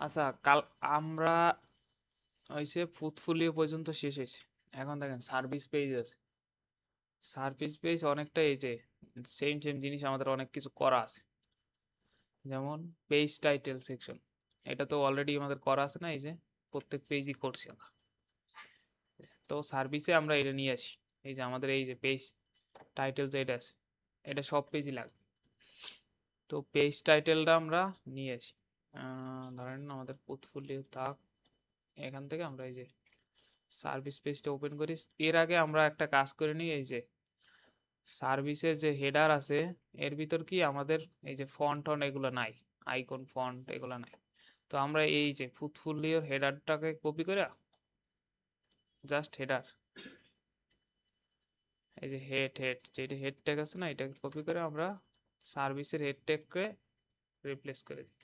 আচ্ছা, কাল আমরা হয়েছে পোর্টফোলিও পর্যন্ত শেষ হয়েছে। এখন দেখেন সার্ভিস পেজ আছে। সার্ভিস পেজ অনেকটা এই যে সেম সেম জিনিস আমাদের অনেক কিছু করা আছে। যেমন পেজ টাইটেল সেকশন, এটা তো অলরেডি আমাদের করা আছে না, এই যে প্রত্যেক পেজই করছি আমরা। তো সার্ভিসে আমরা এটা নিয়ে আসি, এই যে আমাদের এই যে পেজ টাইটেল যেটা আছে এটা সব পেজই লাগবে। তো পেজ টাইটেলটা আমরা নিয়ে আসি। ধরেন আমাদের পোর্টফোলিও থাক, এখান থেকে আমরা এই যে সার্ভিস পেজটা ওপেন করি। এর আগে আমরা একটা কাজ করে নিই, এই যে সার্ভিসের যে হেডার আছে এর ভিতর কি আমাদের এই যে ফন্ট টন এগুলো নাই, আইকন ফন্ট এগুলো নাই। তো আমরা এই যে পোর্টফোলিওর হেডারটাকে কপি করে, জাস্ট হেডার, এই যে হেড যেটা হেড ট্যাগ আছে না, এটাকে কপি করে আমরা সার্ভিসের হেড ট্যাগকে রিপ্লেস করে দিই।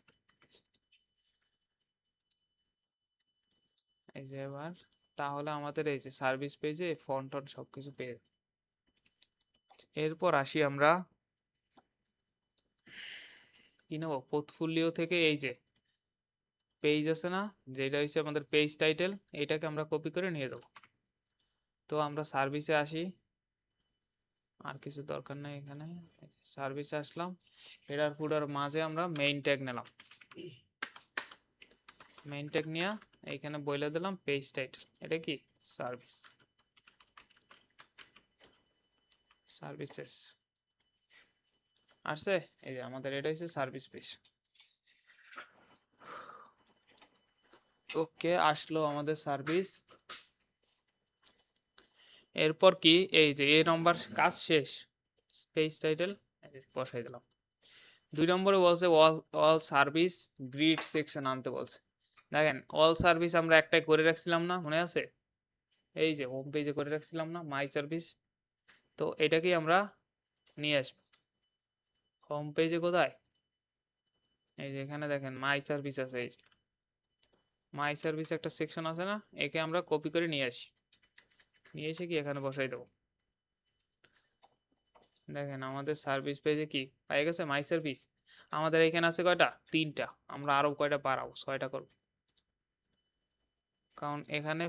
এই যে এবার তাহলে আমাদের এই যে সার্ভিস পেজে ফন্ট টন সবকিছু পেয়ে যাবে। এরপর আসি আমরা কি নেবো, পোর্টফোলিও থেকে এই যে পেজ আছে না, যেটা হচ্ছে আমাদের পেজ টাইটেল, এটাকে আমরা কপি করে নিয়ে যাবো। তো আমরা সার্ভিসে আসি, আর কিছু দরকার নেই এখানে। সার্ভিসে আসলাম, হেডার ফুডার মাঝে আমরা মেইন ট্যাগ নিলাম। মেইন ট্যাগ নিয়ে এইখানে বলে দিলাম পেজ টাইটেল, এটা কি সার্ভিস, সার্ভিসেস আসছে। এই যে আমাদের এটা হচ্ছে সার্ভিস পেজ। ওকে, আসলো আমাদের সার্ভিস। এরপর কি, এই যে এই নম্বর কাজ শেষ, পেজ টাইটেল বসাই দিলাম। 2 নম্বরে বলছে অল সার্ভিস গ্রিড সেকশন আনতে বলছে। দেখেন অল সার্ভিস আমরা একটাই করে রাখছিলাম না, মনে আছে? এই যে হোম পেজে করে রাখছিলাম না মাই সার্ভিস। তো এটাকেই আমরা নিয়ে আসবো হোম পেজে। কোথায়? এই যে এখানে দেখেন মাই সার্ভিস আছে, এই যে মাই সার্ভিস একটা সেকশন আছে না, একে আমরা কপি করে নিয়ে আসি। নিয়ে এসে কি এখানে বসাই দেবো। দেখেন আমাদের সার্ভিস পেজে কি পাই গেছে, মাই সার্ভিস। আমাদের এখানে আছে কয়টা, 3টা। আমরা আরো কয়টা বাড়াবো, 6টা করবো। কারণ এখানে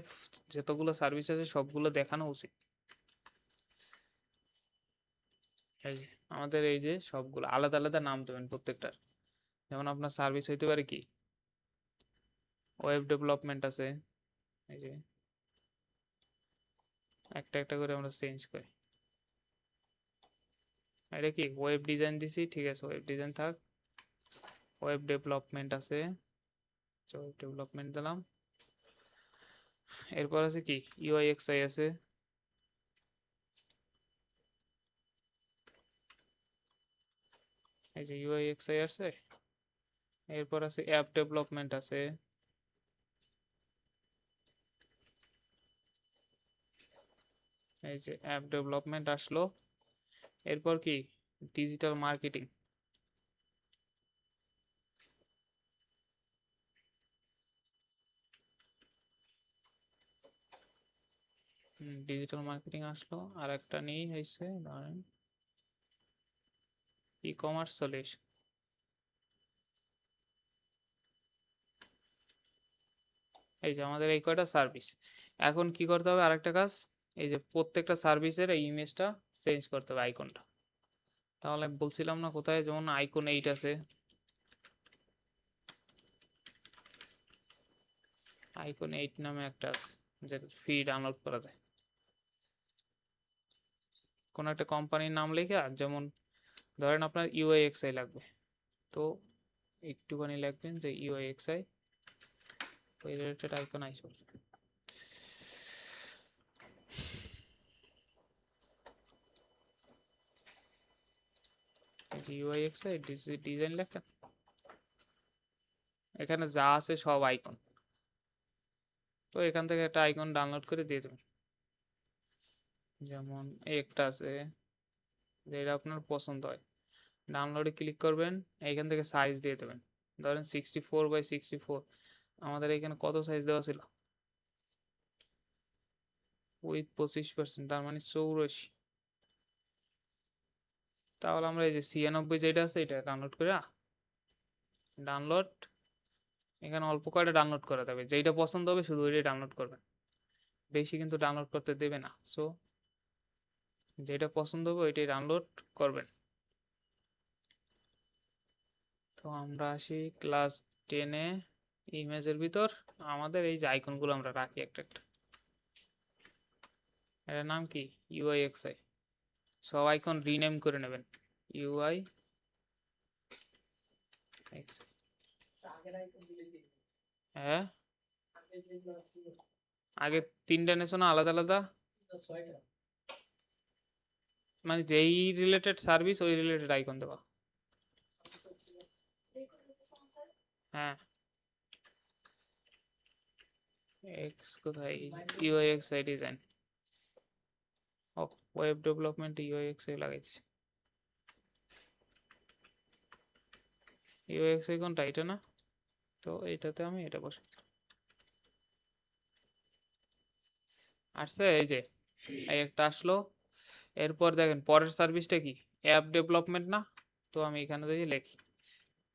যতগুলো সার্ভিস আছে সবগুলো দেখানো উচিত। এই যে আমাদের এই যে সবগুলো আলাদা আলাদা নাম দেবেন প্রত্যেকটার। যেমন আপনার সার্ভিস হইতে পারে কি, ওয়েব ডেভেলপমেন্ট আছে, এই যে একটা একটা করে আমরা চেঞ্জ করি। এটা কি ওয়েব ডিজাইন দিছি, ঠিক আছে, ওয়েব ডিজাইন থাক। ওয়েব ডেভেলপমেন্ট আছে, ওয়েব ডেভেলপমেন্ট দিলাম। এরপর আছে কি ইউআই এক্সআই আছে, এই যে ইউআই এক্সআই আছে। এরপর আছে অ্যাপ ডেভেলপমেন্ট আছে, এই যে অ্যাপ ডেভেলপমেন্ট আসলো। এরপর কি ডিজিটাল মার্কেটিং, ডিজিটাল মার্কেটিং আসলো। আর একটা নেই হয়েছে ধরেন ই কমার্স সলিউশন। এই যে আমাদের এই কয়টা সার্ভিস। এখন কি করতে হবে, আরেকটা কাজ, এই যে প্রত্যেকটা সার্ভিসের এই ইমেজটা চেঞ্জ করতে হবে, আইকনটা। তাহলে বলছিলাম না কোথায়, যেমন আইকন 8 আছে, আইকন 8 নামে একটা আছে, যেটা ফ্রি ডাউনলোড করা যায়। কোন একটা কোম্পানির নাম লিখে, যেমন ধরেন আপনার ইউআইএক্সআই লাগবে, তো একটুখানি লিখবেন যে ইউআইএক্সআই, ওই রিলেটেড আইকন আসবে। এই যে ইউআইএক্সআই ডিজাইন লেখেন, এখানে যা আছে সব আইকন। তো এখান থেকে একটা আইকন ডাউনলোড করে দিয়ে দেবেন। যেমন একটা আছে যেটা আপনার পছন্দ হয়, ডাউনলোডে ক্লিক করবেন, এইখান থেকে সাইজ দিয়ে দেবেন। ধরেন 64x64, আমাদের এখানে কত সাইজ দেওয়া ছিল, উইথ 25%, তার মানে 84। তাহলে আমরা এই যে 96 যেটা আছে এটা ডাউনলোড করে, ডাউনলোড এখানে অল্প কয়টা ডাউনলোড করা যাবে, যেইটা পছন্দ হবে শুধু ওইটাই ডাউনলোড করবেন, বেশি কিন্তু ডাউনলোড করতে দেবে না। সো যেটা পছন্দ হবে ওইটাই ডাউনলোড করবেন। তো আমরা আসি ক্লাস 10-এ। ইমেজের ভিতর আমাদের এই যে আইকনগুলো আমরা রাখি একটা একটা। এটার নাম কি? UI XI. সব আইকন রিনেম করে নেবেন, ইউআই এক্সআই। হ্যাঁ, আগে 3টা নেছো না আলাদা আলাদা, মানে যেই রিলেটেড সার্ভিস ওই রিলেটেড আইকন দেবা। হ্যাঁ, এক্স কোথায়? UI UX design. ও, ওয়েব ডেভেলপমেন্ট ইউআই এক্সআই লাগাইছি। ইউআই এক্সআই কোনটা? এটা না? তো এইটাতে আমি এটা বসাই। আসছে এই যে, এই একটা আসলো। এরপর দেখেন পরের সার্ভিসটা কি? অ্যাপ ডেভেলপমেন্ট না? তো আমি এখানে দেখি লিখি,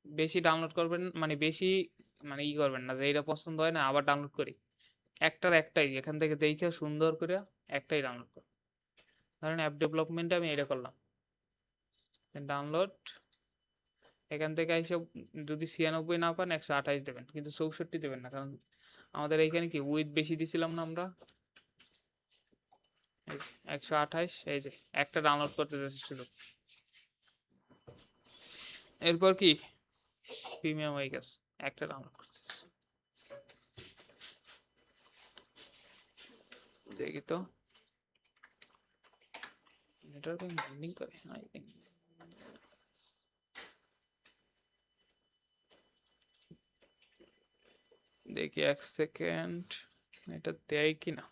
বেশি ডাউনলোড করবেন মানে বেশি মানে করবেন না যে এটা পছন্দ হয় না আবার ডাউনলোড করি। একটাই এখান থেকে দেখে সুন্দর করে একটাই ডাউনলোড করুন। ধরেন অ্যাপ ডেভেলপমেন্টে আমি এটা করলাম, ডাউনলোড। এখান থেকে এসে যদি 96 না পান 128 দেবেন, কিন্তু 64 দেবেন না, কারণ আমাদের এইখানে কি উইথ বেশি দিছিলাম না আমরা। 128, এই যে একটা ডাউনলোড করতে যাচ্ছে শুধু। এরপর কি প্রিমিয়াম হয়ে গেছে, একটা ডাউনলোড করতেছে। দেখি তো নেটওয়ার্কিং বন্ডিং করে, আই থিংক। দেখি 1 সেকেন্ড, এটা দেয় কিনা।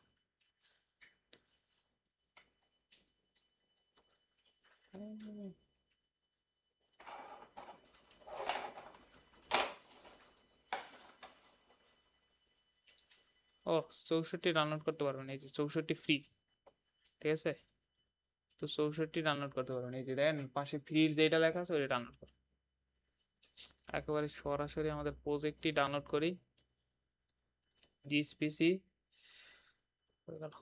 ও, 64 ডাউনলোড করতে পারবেন, এই যে 64 ফ্রি, ঠিক আছে। তো 64 ডাউনলোড করতে পারবেন, এই যে দেখেন পাশে ফ্রি যেটা লেখা আছে ওইটা ডাউনলোড করুন। একেবারে সরাসরি আমাদের প্রজেক্টটি ডাউনলোড করি, জিএসপিসি হয়ে গেল।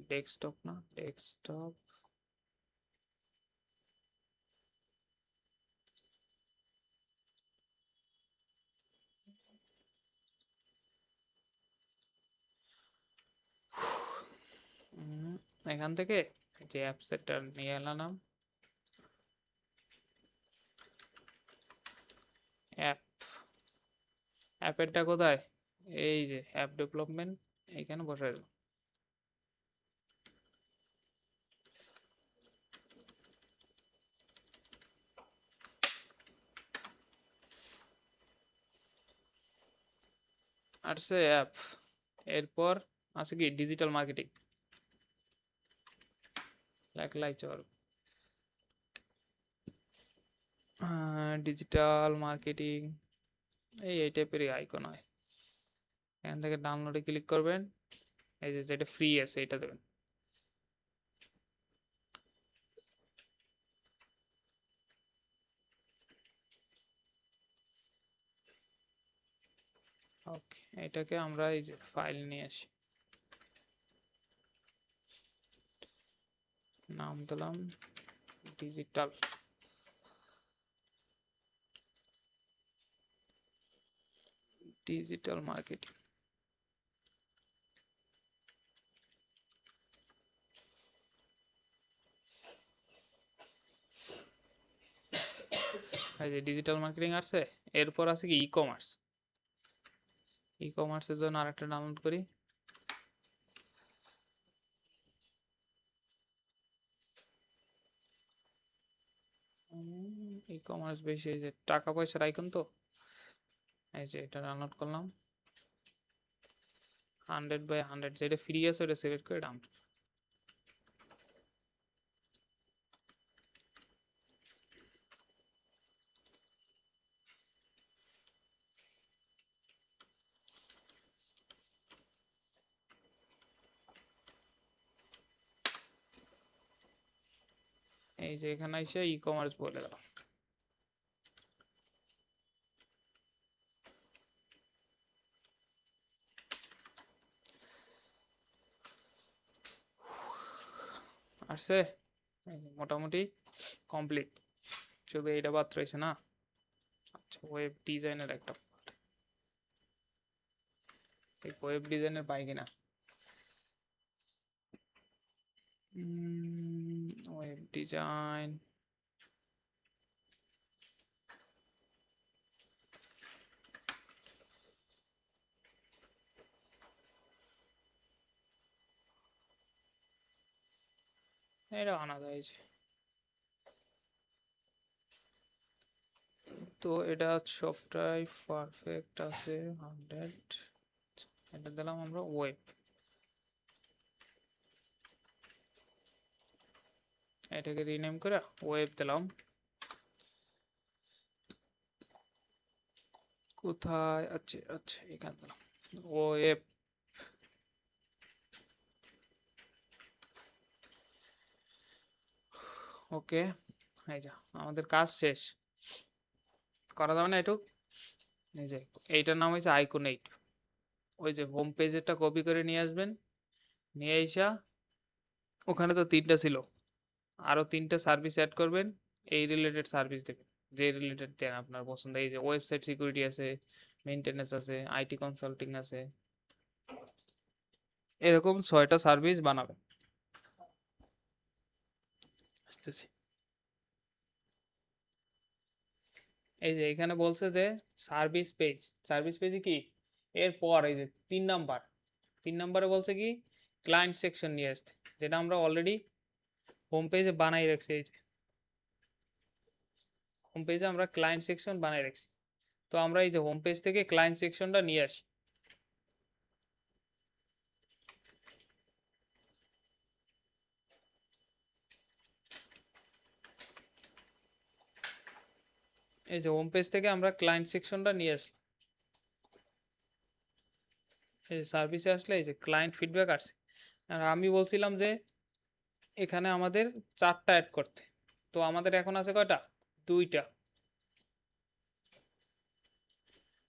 ডেস্কটপ না, ডেস্কটপ। এখান থেকে যে অ্যাপ সেটটা নিয়ে এলাম, অ্যাপ, অ্যাপেরটা কোথায়? এই যে অ্যাপ ডেভেলপমেন্ট, এইখানে বসাই দাও। আর সে অ্যাপ, এরপর আছে কি ডিজিটাল মার্কেটিং, লেখলাই চল। ডিজিটাল মার্কেটিং এই টাইপেরই আইকন হয়। এখান থেকে ডাউনলোডে ক্লিক করবেন, এই যে যেটা ফ্রি আছে এটা দেবেন। ওকে, এটাকে আমরা এই যে ফাইল নিয়ে আসি, নাম দিলাম ডিজিটাল। ডিজিটাল মার্কেটিং, এই যে ডিজিটাল মার্কেটিং আছে। এরপর আছে কি ই কমার্স। ই কমার্সের জন্য আরেকটা ডাউনলোড করি। ই কমার্স বেশি, এই যে টাকা পয়সার আইকন, তো এই যে এটা ডাউনলোড করলাম। 100/100 যেটা ফ্রি আছে ওটা সিলেক্ট করে ডাউনলোড। এই যে এখানে এসে ই কমার্স বলে দিলাম। আসছে, এই যে মোটামুটি কমপ্লিট, শুধু এইটা বাদ রয়েছে না। আচ্ছা, ওয়েব ডিজাইনের একটা part। এই ওয়েব ডিজাইনের পাই কিনা, ওয়েব ডিজাইন, এটা আনা হয়েছে। তো এটা সবটাই পারফেক্ট আছে 100। এটা দিলাম আমরা ওয়েব, এটাকে রিনেম করে ওয়েব দিলাম। কোথায় আছে, আচ্ছা এখানে দিলাম ওয়েব। ওকে, এই যা আমাদের কাজ শেষ, করা যাবে না এটুক। এই যে এইটার নাম হয়েছে আইকোনেট। ওই যে হোম পেজেরটা কপি করে নিয়ে আসবেন, নিয়ে আইসা ওখানে তো 3টা ছিল, আরো 3টা সার্ভিস অ্যাড করবেন, এই রিলেটেড সার্ভিস দেবেন, যে রিলেটেড দেন আপনার পছন্দ। এই যে ওয়েবসাইট সিকিউরিটি আছে, মেইনটেনেন্স আছে, আইটি কনসাল্টিং আছে, এরকম 6টা সার্ভিস বানাবেন। আসতেছি। এই যে এখানে বলছে যে সার্ভিস পেজ, সার্ভিস পেজে কি এরপর এই যে 3 নাম্বার, 3 নাম্বারে বলছে কি ক্লায়েন্ট সেকশন নিয়ে আসতে, যেটা আমরা অলরেডি হোম পেজে বানাই রাখছি। এই যে হোম পেজে আমরা ক্লায়েন্ট সেকশন বানাই রাখছি, তো আমরা এই যে হোম পেজ থেকে ক্লায়েন্ট সেকশনটা নিয়ে আসি। এই যে হোম পেজ থেকে আমরা ক্লায়েন্ট সেকশনটা নিয়ে আসি, এই যে সার্ভিসে আসলে এই যে ক্লায়েন্ট ফিডব্যাক আসছে। আর আমি বলছিলাম যে এখানে আমাদের 4টা অ্যাড করতে, তো আমাদের এখন আছে কয়টা, 2টা।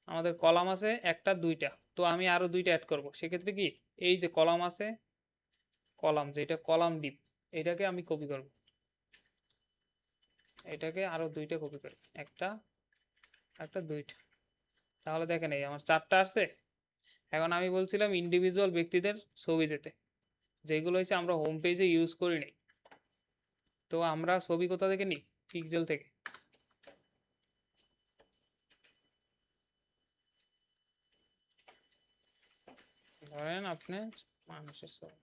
আমাদের কলাম আছে 1টা 2টা, তো আমি আরো 2টা অ্যাড করব। সেক্ষেত্রে কি এই যে কলাম আছে, কলাম যেটা কলাম ডিপ, এটাকে আমি কপি করব, এটাকে আরো 2টা কপি করব, একটা একটা 2টা। তাহলে দেখেন এই আমার 4টা আছে। এখন আমি বলছিলাম ইন্ডিভিজুয়াল ব্যক্তিদের ছবি দিতে, যেগুলো হচ্ছে আমরা হোম পেজে ইউজ করি নাই। তো আমরা ছবি কোথা থেকে নিই, পিক্সেল থেকে। ধরেন আপনি মানুষের ছবি,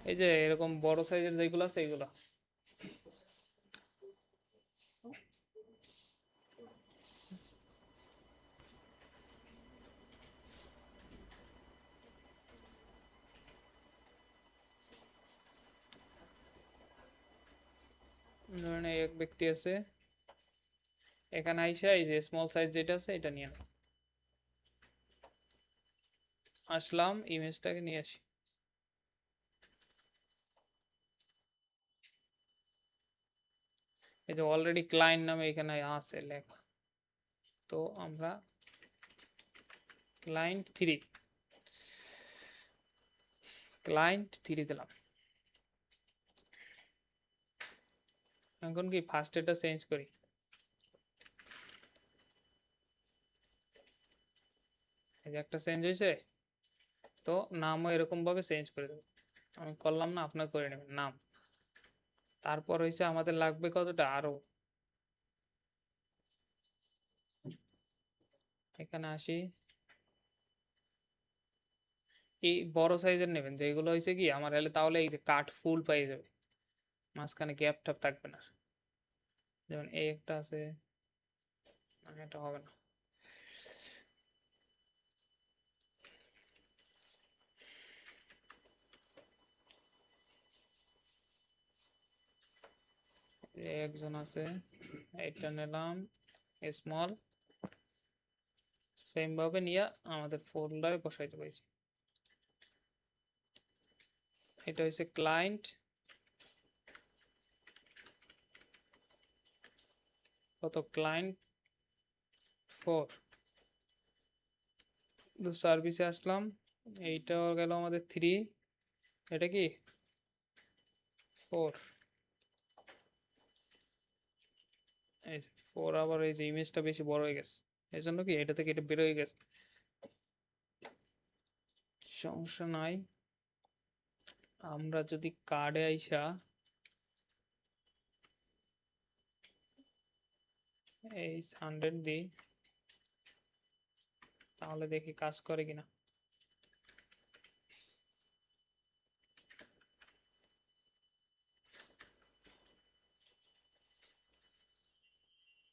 এই যে এরকম বড় সাইজের যেগুলো আছে এইগুলা। ধরেন এই এক ব্যক্তি আছে, এখানে আইসা এই যে স্মল সাইজ যেটা আছে এটা নিয়ে নাও। আসলাম, ইমেজটাকে নিয়ে আসি। এই যে অলরেডি ক্লায়েন্ট নামে এখানে আছে লেখা, তো আমরা ক্লায়েন্ট 3, ক্লায়েন্ট 3 দিলাম। এখন কি ফার্স্ট এটা চেঞ্জ করি, এই যে একটা চেঞ্জ হয়েছে, তো নামও এরকম ভাবে চেঞ্জ করে দেবো। আমি করলাম না, আপনার করে নেবেন নাম। তারপর হয়েছে আমাদের লাগবে কতটা আরো, এখানে আসি, এই বড় সাইজের নেবেন যেগুলো হয়েছে কি আমার এলে, তাহলে এই যে কাট ফুল পাই যাবে, মাঝখানে গ্যাপ ট্যাপ থাকবে না। যেমন এই একটা আছে, মানে এটা হবে না। একজন আছে, এটা নিলাম স্মল, সেম ভাবে নিয়ে আমাদের ফোল্ডারে বসাইতে পারছি। এটা হচ্ছে ক্লায়েন্ট, কত ক্লায়েন্ট 4, সার্ভিসে আসলাম, এইটা গেল আমাদের 3, এটা কি 4, এই 4, আবার এই যে ইমেজটা বেশি বড় হয়ে গেছে, এই জন্য কি এটা থেকে এটা বের হয়ে গেছে, সমস্যা নাই। আমরা যদি কার্ডে আইসা এই 100 দিই, তাহলে দেখি কাজ করে কিনা।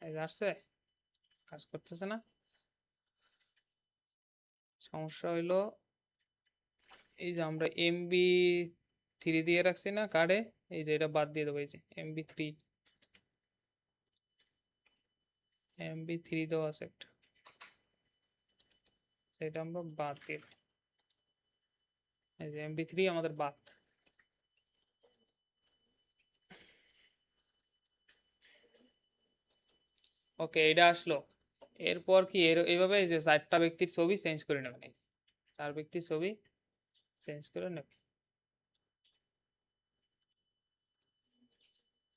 এই যে আসছে, কাজ করতেছে না। সমস্যা হইলো এই যে আমরা MB3 দিয়ে রাখছি না কার্ডে, এই যে এটা বাদ দিয়ে দেবো, এই যে MB3 দেওয়া আছে একটা, এটা আমরা বাদ দিয়ে দেব। এই যে MB3 আমাদের বাদ। ওকে, এটা আসলো। এরপর কি এইভাবে এই যে 4টা ব্যক্তির ছবি চেঞ্জ করে নেবেন, এই 4 ব্যক্তির ছবি চেঞ্জ করে নেবেন।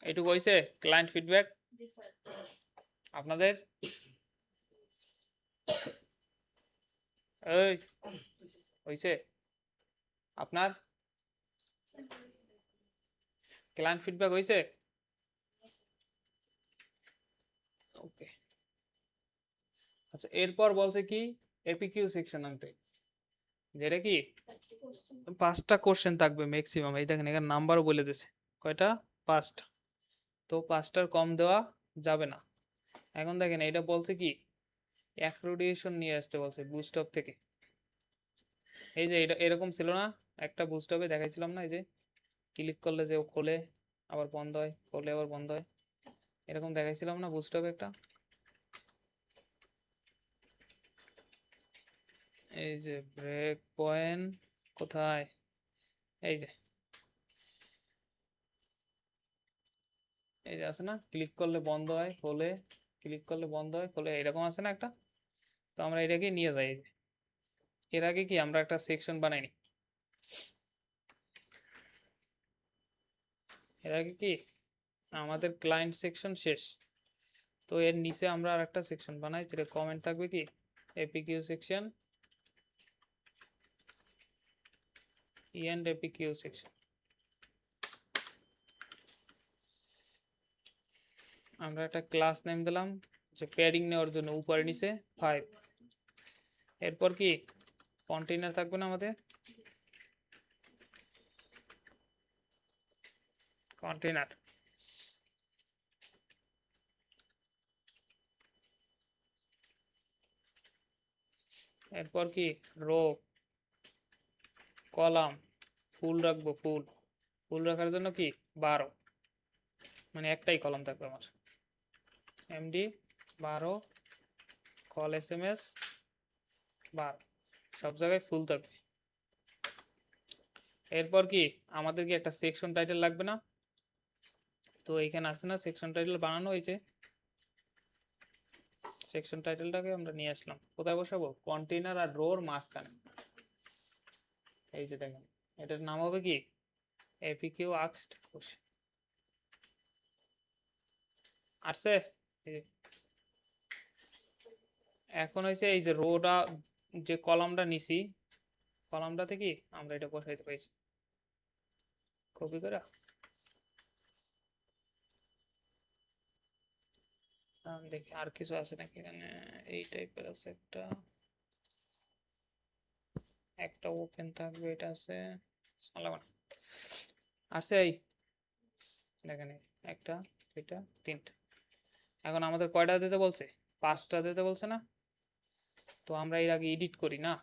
এইটুকু হয়েছে ক্লায়েন্ট ফিডব্যাক আপনাদের? এই হয়েছে আপনার ক্লায়েন্ট ফিডব্যাক হয়েছে? ওকে, আচ্ছা এরপর বলছে কি এপিকিউ সেকশন আনতে, যেটা কি 5টা কোশ্চেন থাকবে ম্যাক্সিমাম। এই দেখেন এখানে নাম্বারও বলে দিয়েছে কয়টা, 5টা। তো 5টার কম দেওয়া যাবে না। এখন দেখেন এটা বলছে কি অ্যাক্রোডিয়েশন নিয়ে আসতে বলছে বুস্টঅপ থেকে। এই যে এটা এরকম ছিল না, একটা বুস্টঅপে দেখাইছিলাম না, এই যে ক্লিক করলে যে ও খোলে আবার বন্ধ হয়, খোলে আবার বন্ধ হয়, এরকম দেখাইছিলাম না বুস্টঅপে একটা। এই যে ব্রেক পয়েন্ট কোথায়, এই যে এই যে আছে না, ক্লিক করলে বন্ধ হয় খোলে, ক্লিক করলে বন্ধ হয় খোলে, এরকম আছে না একটা। তো আমরা এটাকে নিয়ে যাই, এর আগে কি আমরা একটা সেকশন বানাইনি, এর আগে কি আমাদের ক্লায়েন্ট সেকশন শেষ, তো এর নিচে আমরা আর একটা সেকশন বানাই, যেটা কমেন্ট থাকবে কি এপিকিউ সেকশন, এপিকিউ সেকশন। আমরা একটা ক্লাস নেম দিলাম যে প্যাডিং নেওয়ার জন্য উপরে নিচে 5। এরপর কি কন্টেইনার থাকবে না আমাদের, কন্টেইনার। এরপর কি রো, কলাম, ফুল রাখবো, ফুল, ফুল রাখার জন্য কি 12, মানে একটাই কলাম থাকবে আমার, MD 12, কল SMS 12, সব জায়গায় ফুল থাকবে। এরপর কি আমাদের কি একটা সেকশন টাইটেল লাগবে না, তো এইখানে আছে না সেকশন টাইটেল বানানো হয়েছে, সেকশন টাইটেলটাকে আমরা নিয়ে আসলাম, কোথায় বসাবো কন্টেইনার আর রোর মাঝখানে। এই যে দেখেন এটার নাম হবে কি এপিকিউ আস্কড কোশ্চেন। আসছে, এই যে এখন হয়েছে এই যে রোটা, যে কলামটা নিছি, কলামটা থেকে আমরা এটা বসাইতে পাইছি কপি করে। দেখি আর কিছু আছে নাকি এখানে, এই টাইপের আছে একটা, একটা ওপেন থাকবে, এটা আছে সালামান আছে, এই দেখেন একটা, দুইটা, তিনটা। এখন আমাদের কয়টা দিতে বলছে, 5টা দিতে বলছে না, তো আমরা এর আগে এডিট করি না,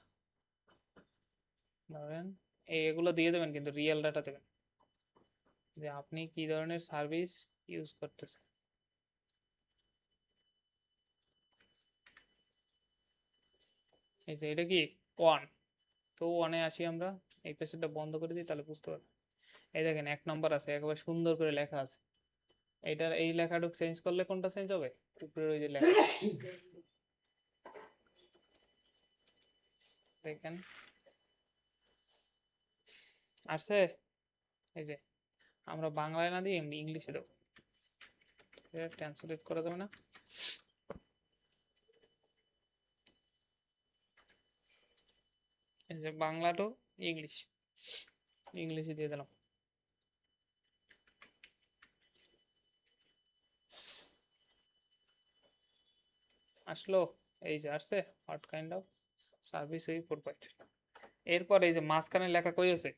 ধরেন এগুলো দিয়ে দেবেন কিন্তু রিয়েল ডাটা দেবেন, যে আপনি কি ধরনের সার্ভিস ইউজ করতেছেন। এই যে এটা কি 1, তো 1-এ আসি আমরা, এই পেজটা বন্ধ করে দিই তাহলে বুঝতে পারবেন। এই দেখেন 1 নম্বর আছে, একেবারে সুন্দর করে লেখা আছে। এইটার এই লেখাটুকু চেঞ্জ করলে কোনটা চেঞ্জ হবে? উপরের ওই যে লেখা দেখেন আসছে। এই যে আমরা বাংলায় না দিয়ে এমনি ইংলিশে দেবো, ট্রান্সলেট করা যাবে না? এই যে বাংলা টু ইংলিশ, ইংলিশে দিয়ে দিলাম। আসলো, এই যে আসছে, what kind of service we provide. এরপর এই যে মাঝখানে লেখা কই আছে?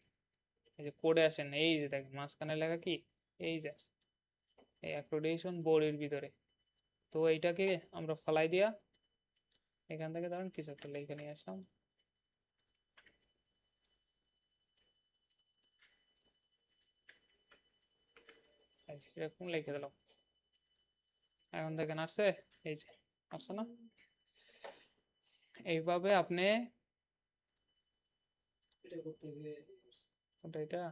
এই যে কোডে আসেন, এই যে দেখেন মাঝখানে লেখা কি, এই যে আছে, এই অ্যাক্রেডিটেশন বোর্ডের ভিতরে। তো এইটাকে আমরা ফলাই দিয়া এখান থেকে ধরেন কিছু একটা লিখে নিয়ে আসলাম, এরকম লিখে দিলাম। এখন দেখেন আসছে, এই যে আসছে না? এইভাবে আপনি এটা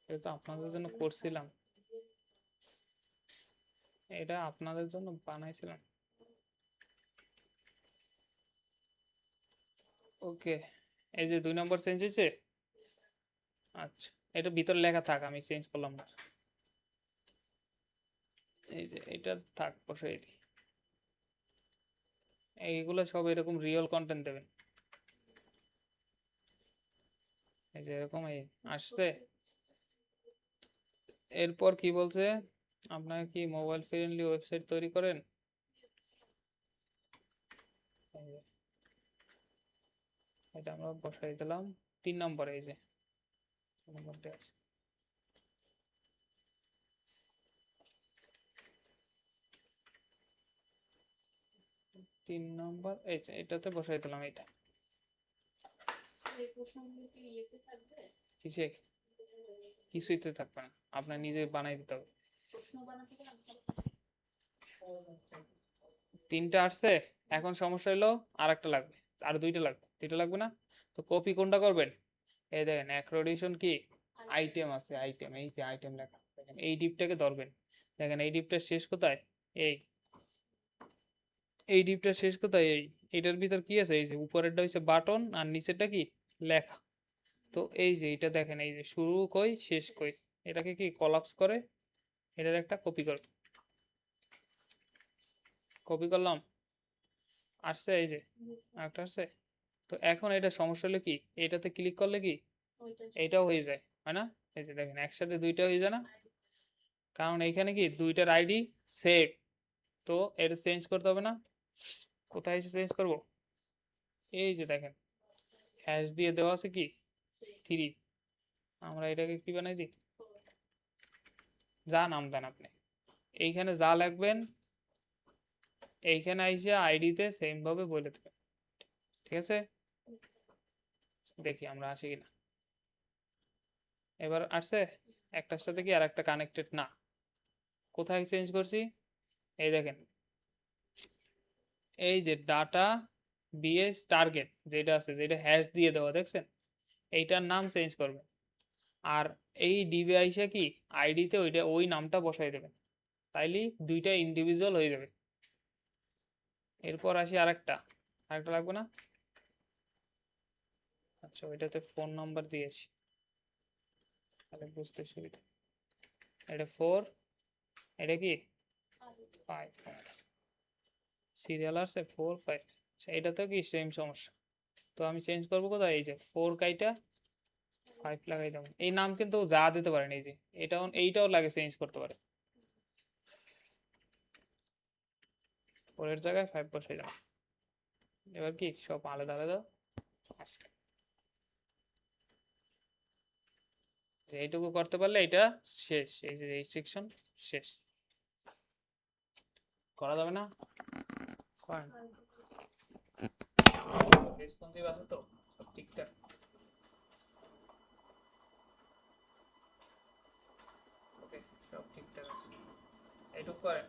এটা আপনাদের জন্য করছিলাম, এটা আপনাদের জন্য বানাইছিলাম। ওকে, এই যে 2 নম্বর চেঞ্জ হয়েছে। আচ্ছা, এটা ভিতরে লেখা থাক, আমি চেঞ্জ করলাম না। এই যে এটা থাক, বসাই দিই। এইগুলো সব এরকম রিয়েল কন্টেন্ট দেবেন। এই যে এরকম এই আসছে। এরপর কি বলছে, আপনারা কি মোবাইল ফ্রেন্ডলি ওয়েবসাইট তৈরি করেন? এটা আমরা বসাই দিলাম 3 নম্বরে। এই যে মধ্যে আছে 3 নম্বর, এই যে এটাতে বসাই দিলাম। এটা কিসে? কিছুইতে থাকবে না, আপনার নিজে বানাই দিতে হবে। 3টা আসছে। এখন সমস্যা হলো আর একটা লাগবে, আর 2টা লাগবে, 2টা লাগবে না? তো কপি কোনটা করবেন? এই দেখেন অ্যাক্রেডিটেশন কি আইটেম আছে, আইটেম, এই যে আইটেম লেখা, দেখেন এই ডিপটাকে ধরবেন। দেখেন এই ডিপটা শেষ কোথায়? এই এই ডিপটা শেষ কোথায়? এইটার ভিতর কি আছে? এই যে উপরেরটা হচ্ছে বাটন আর নিচেরটা কি লেখা। তো এই যে এটা দেখেন, এই যে শুরু কই শেষ কই, এটাকে কি কলাপস করে, এটার একটা কপি করব। কপি করলাম, আসছে, এই যে একটা আসছে। তো এখন এটা সমস্যা হলো কি, এটাতে ক্লিক করলে কি এইটাও হয়ে যায়, হয় না? এই যে দেখেন একসাথে 2টা হয়ে যায় না? কারণ এইখানে কি 2টার আইডি সেভ। তো এটা চেঞ্জ করতে হবে না? কোথায় এসে চেঞ্জ করব? এই যে দেখেন হ্যাশ দিয়ে দেওয়া আছে কি 3, আমরা এটাকে কি বানাই দিই, যা নাম দেন আপনি। এইখানে যা লিখবেন, এইখানে আইসা আইডিতে সেম ভাবে বলে দেবেন। ঠিক আছে, দেখি আমরা আসি কিনা। এবার আসছে। একটার সাথে কি আর একটা কানেক্টেড না। কোথায় চেঞ্জ করছি? এই দেখেন, এই যে ডাটা বিএস টার্গেট যেটা আছে, যেটা হ্যাশ দিয়ে দেওয়া দেখছেন, এইটার নাম চেঞ্জ করবেন। আর এই ডিভাইসে কি আইডিতে ওইটা ওই নামটা বসাই দেবেন, তাইলে 2টা ইন্ডিভিজুয়াল হয়ে যাবে। এরপর আসি আরেকটা, আরেকটা লাগবে না? আচ্ছা, ওইটাতে ফোন নাম্বার দিয়েছি, তাহলে বুঝতে সুবিধা। এটা 4, এটা কি 5, সিরিয়াল আছে 4 5। আচ্ছা, এটাতেও কি সেম সমস্যা। তো আমি চেঞ্জ করবো কোথায়? এই যে 4 কাইটা 5 লাগাই দেবো। এই নাম কিন্তু যা দিতে পারেন, এই যে এটাও এইটাও লাগে চেঞ্জ করতে পারে। 4 এর জায়গায় 5 বসাই দেবো। এবার কি সব আলাদা আলাদা আসবে। এইটুকু করতে পারলে এটা শেষ, এই যে এই সেকশন শেষ। করা যাবে না? করেন, রেসপন্সিভ আছে তো, সব ঠিকঠাক। ওকে, সব ঠিকঠাক আছে, এইটুকু করেন।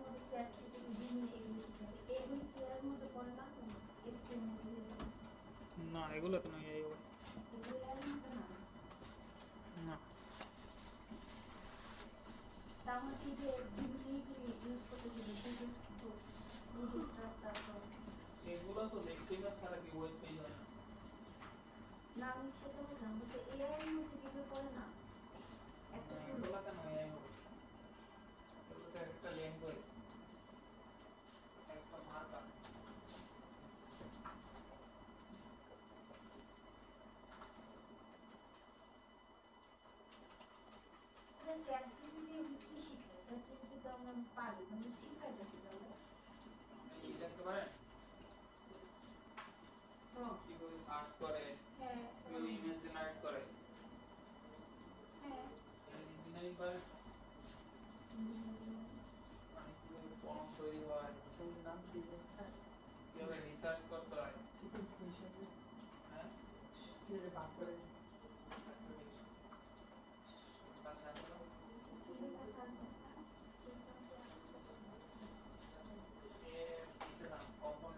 মধ্যে চ্যাট জিপিটি জিমিনি এগুলো শিখতে হবে। এগুলি কি এর মধ্যে পড়ে না? HTML CSS না এগুলো কেন এআই হবে? এগুলো এর মধ্যে না। না তার মধ্যে কি যে জিমিনি ইউজ করতে গেলে বুটস্ট্র্যাপ তারপর এগুলো তো HTML ছাড়া কি ওয়েব পেজ হয় না? না আমি সেটা বললাম বলতে এআই এর মধ্যে যেগুলো পড়ে না একটা না, টুল এগুলো কেন এআই হবে? এগুলো তো একটা ল্যাঙ্গুয়েজ, একটা ভাষা। চ্যাট জিপিটি কি শিখে? চ্যাট জিপিটি তো আমরা পারি মানে শিখাইতেছি তাহলে এই দেখতে পারেন কিভাবে সার্চ করে, হ্যাঁ কিভাবে ইমেজ জেনারেট করে, হ্যাঁ ইঞ্জিনিয়ারিং করে, মানে কিভাবে ফর্ম তৈরি হয়, কিভাবে রিসার্চ করতে হয়। হ্যাঁ তার সাথে কম্পোনেন্ট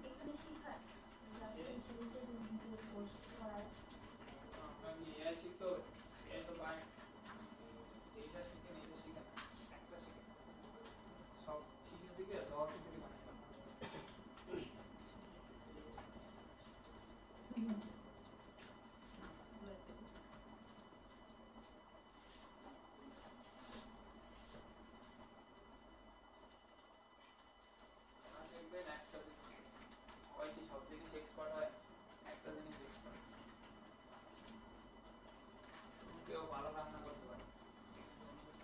এখানে শিখায় সেগুলোতে ভিডিও পোস্ট করায় আপনাকে এআই শিখতে হবে। এআই তো পায় এইটা শিখে না, এটা শিখে না, একটা শিখে সব শিখে দিকে সব কিছু কি বানাই শিখবেন একটা জিনিস, হয় কি সব জিনিস এক্সপার্ট হয়, একটা জিনিস এক্সপার্ট। কেউ ভালো রান্না করতে পারে,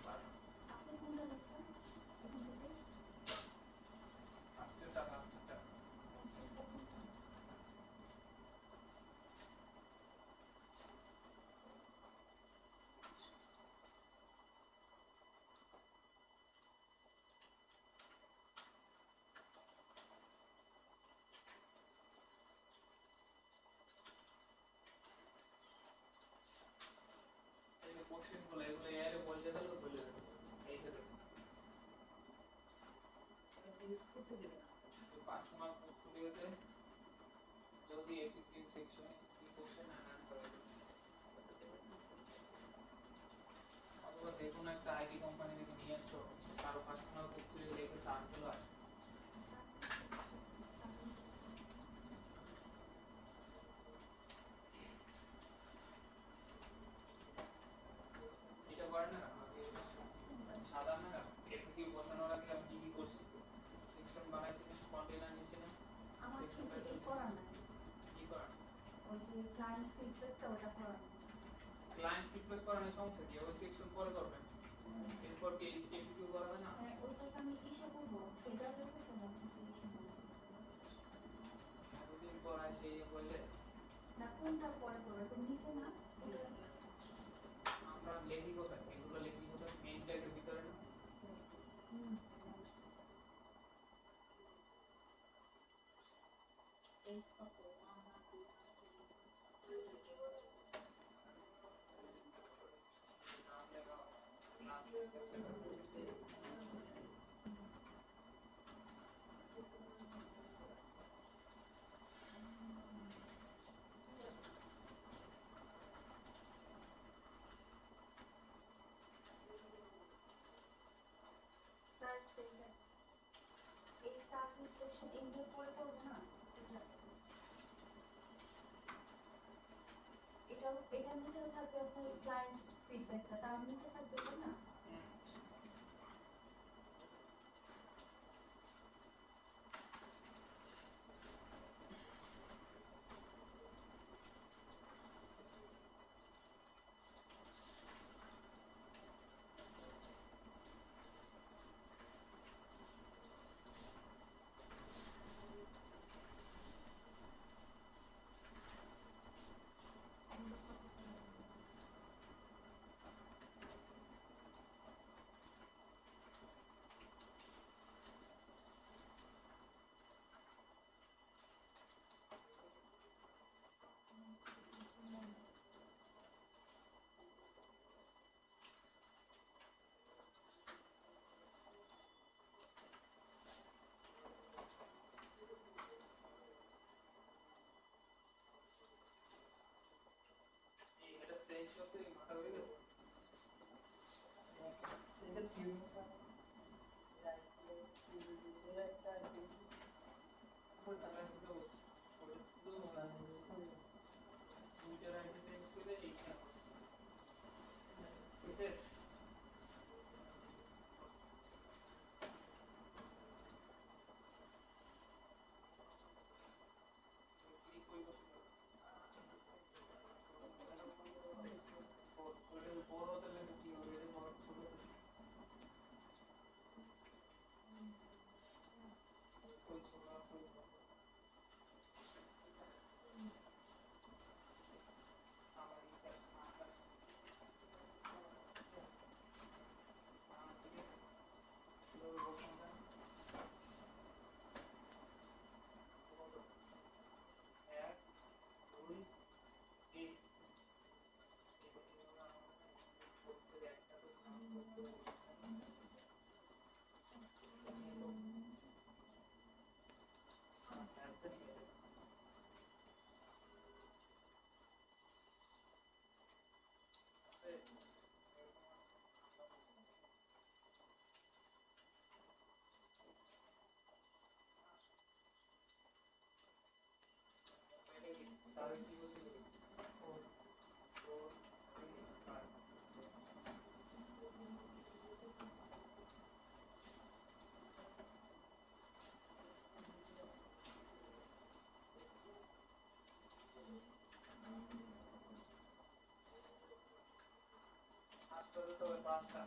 পারে না। আপনি কোনটা লিখছেন এখান থেকে ফার্স্টেরটা ফার্স্টেরটা এই যে কোশ্চেন গুলো এগুলো এআই এর বললে দিলে তো বলে দেবে এইটা দেখুন। ইউজ করতে দেবে না। পার্সোনাল পোর্টফোলিওতে যদি এফিকিউ সেকশনে কি কোশ্চেন এন্ড আনসার হবে, অথবা যে কোনো একটা আইটি কোম্পানি থেকে নিয়ে আসছো, কারো পার্সোনাল পোর্টফোলিও দেখে সার্চ হলো আর এটা করে না সাধারণ না এফিকিউ বসানোর আগে আমি কি কি করছি, সেকশন বানাইছি, কন্টেইনার নিছি না, আমার সেকশন কিন্তু এই করা নাই কি করা, ওই যে ক্লায়েন্ট ফিডব্যাকটা ওটা করা নাই ক্লায়েন্ট ফিডব্যাক করানোর সমস্যা কি, ওই সেকশন পরে করবেন, এরপর কি এফিকিউ করা যায় না। হ্যাঁ ওইটাকে আমি ইসে করবো ফেডার রেখে তোমার কিন্তু ইসে করবো এতদিন পড়ায় সেই বললে না কোনটা পরে করবে তুমি নিচে না আমরা লেখি কোথায়, এগুলো লেখি কোথায়, মেইন ট্যাগের ভিতরে না। নাম লেখা ক্লাস লেখা স্যার এই সার্ভিস সেকশন এগুলো পরে করবে না এটার নিচেও থাকবে আপনার ক্লায়েন্ট ফিডব্যাকটা, তার নিচে থাকবে এটা না? এটা চেঞ্জ করতে মাথা ঘুরে গেছে। এটা ফিউজ আছে ফিউজের একটা তাহলে কিন্তু টুইটার আইডি চেঞ্জ করে এইটা এসে ক্লিক করে বসে ওটা বড় হতে লাগে কি হবে, এটা বড় ছোট হতে কই ছোট কই আমার এই কাজ না কাজ ঠিক আছে লোক বসে না এক দুই তিন একটা তো সাড়ে কি বলতে ফোর ফোর থ্রি ফাইভ আসতে হবে তবে পাঁচটা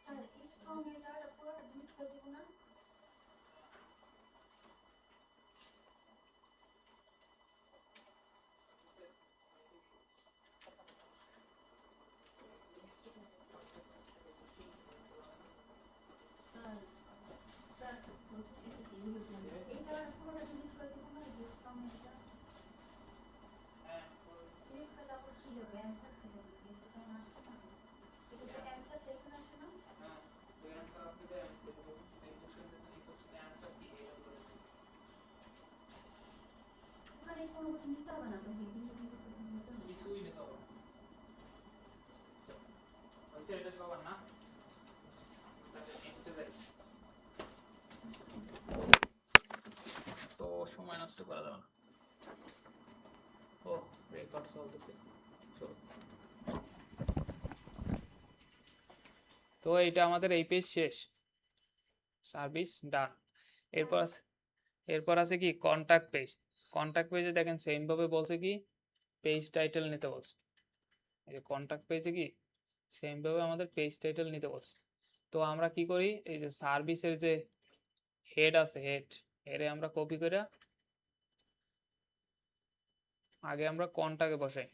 স্যার স্ট্রং এ যাওয়ার পর ডিলিট করে দেবো না? স্যার স্যার এই যাওয়ার পর ডিলিট করে দেবো না? যে স্ট্রং এ যা ডিলিট করে তারপর কি হবে? অ্যান্সার কি হবে? এটা তো আসছে না, এটা তো অ্যান্সার লেখা আসে না। ওখানে কোনো কিছু নিতে হবে না তো, যে বিন্দু বিন্দু কিছু নিতে হবে না। কিছুই নিতে হবে না। হচ্ছে এটা সবার না, তাহলে নেক্সটে যাই। তো সময় নষ্ট করা যাবে না। ও রেকর্ড চলতেছে, চলো। তো এইটা আমাদের এই পেজ শেষ, সার্ভিস ডান। এরপর আছে কি কন্টাক্ট পেজ। কন্টাক্ট পেজে দেখেন সেম ভাবে বলছে কি পেজ টাইটেল নিতে বলছে। এই যে কন্টাক্ট পেজে কি সেম ভাবে আমাদের পেজ টাইটেল নিতে বলছে। তো আমরা কি করি, এই যে সার্ভিসের যে হেড আছে, হেডে আমরা কপি করে আগে আমরা কন্টাক্টে বসাই।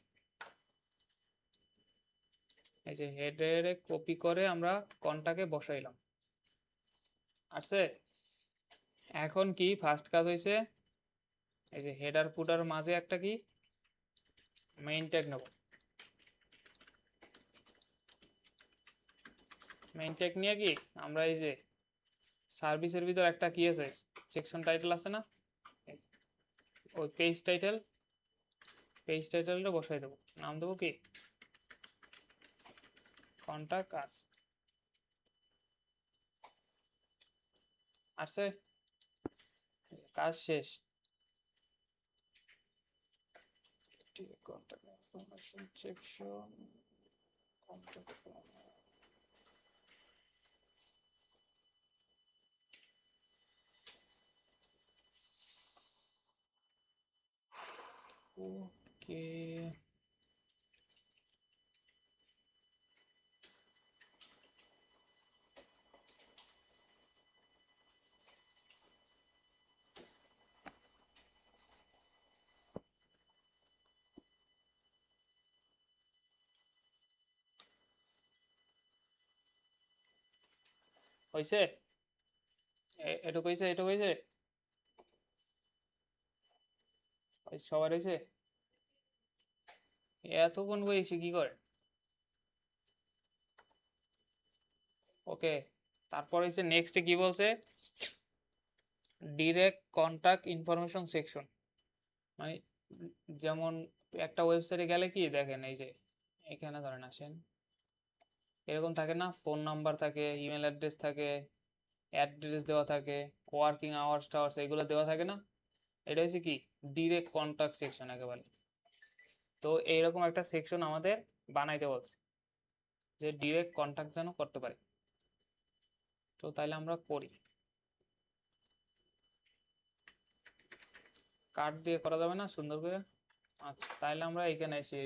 এই যে হেডের কপি করে আমরা কন্টাক্টে বসাইলাম। আছে এখন কি ফার্স্ট কাজ হয়েছে, এই যে হেডার ফুটার মাঝে একটা কি মেইন ট্যাগ নেব। মেইন ট্যাগ নিয়ে কি আমরা এই যে সার্ভিসের ভিতর একটা কি আছে সেকশন টাইটেল আছে না, ওই পেজ টাইটেলটা বসাই দেবো। নাম দেবো কি কন্টাক্ট আস। আছে কাজ শেষ। কন্টাক্ট ইনফরমেশন সেকশন, কন্টাক্ট ওকে, হয়েছে, এটুকু হয়েছে, এটুকু হয়েছে, সবার হয়েছে। এতক্ষণ বসে কি করে? ওকে, তারপর হচ্ছে নেক্সটে কি বলছে, ডিরেক্ট কন্টাক্ট ইনফরমেশন সেকশন। মানে যেমন একটা ওয়েবসাইটে গেলে কি দেখেন, এই যে এখানে ধরেন আসেন, এরকম থাকে না, ফোন নাম্বার থাকে, ইমেল অ্যাড্রেস থাকে, অ্যাড্রেস দেওয়া থাকে, ওয়ার্কিং আওয়ার্স টাওয়ার্স এগুলো দেওয়া থাকে না, এটা হচ্ছে কি ডিরেক্ট কন্টাক্ট সেকশন একেবারে। তো এইরকম একটা সেকশন আমাদের বানাইতে বলছে, যে ডিরেক্ট কন্টাক্ট যেন করতে পারি। তো তাইলে আমরা করি, কার্ড দিয়ে করা যাবে না সুন্দর করে? আচ্ছা, তাইলে আমরা এখানে এসে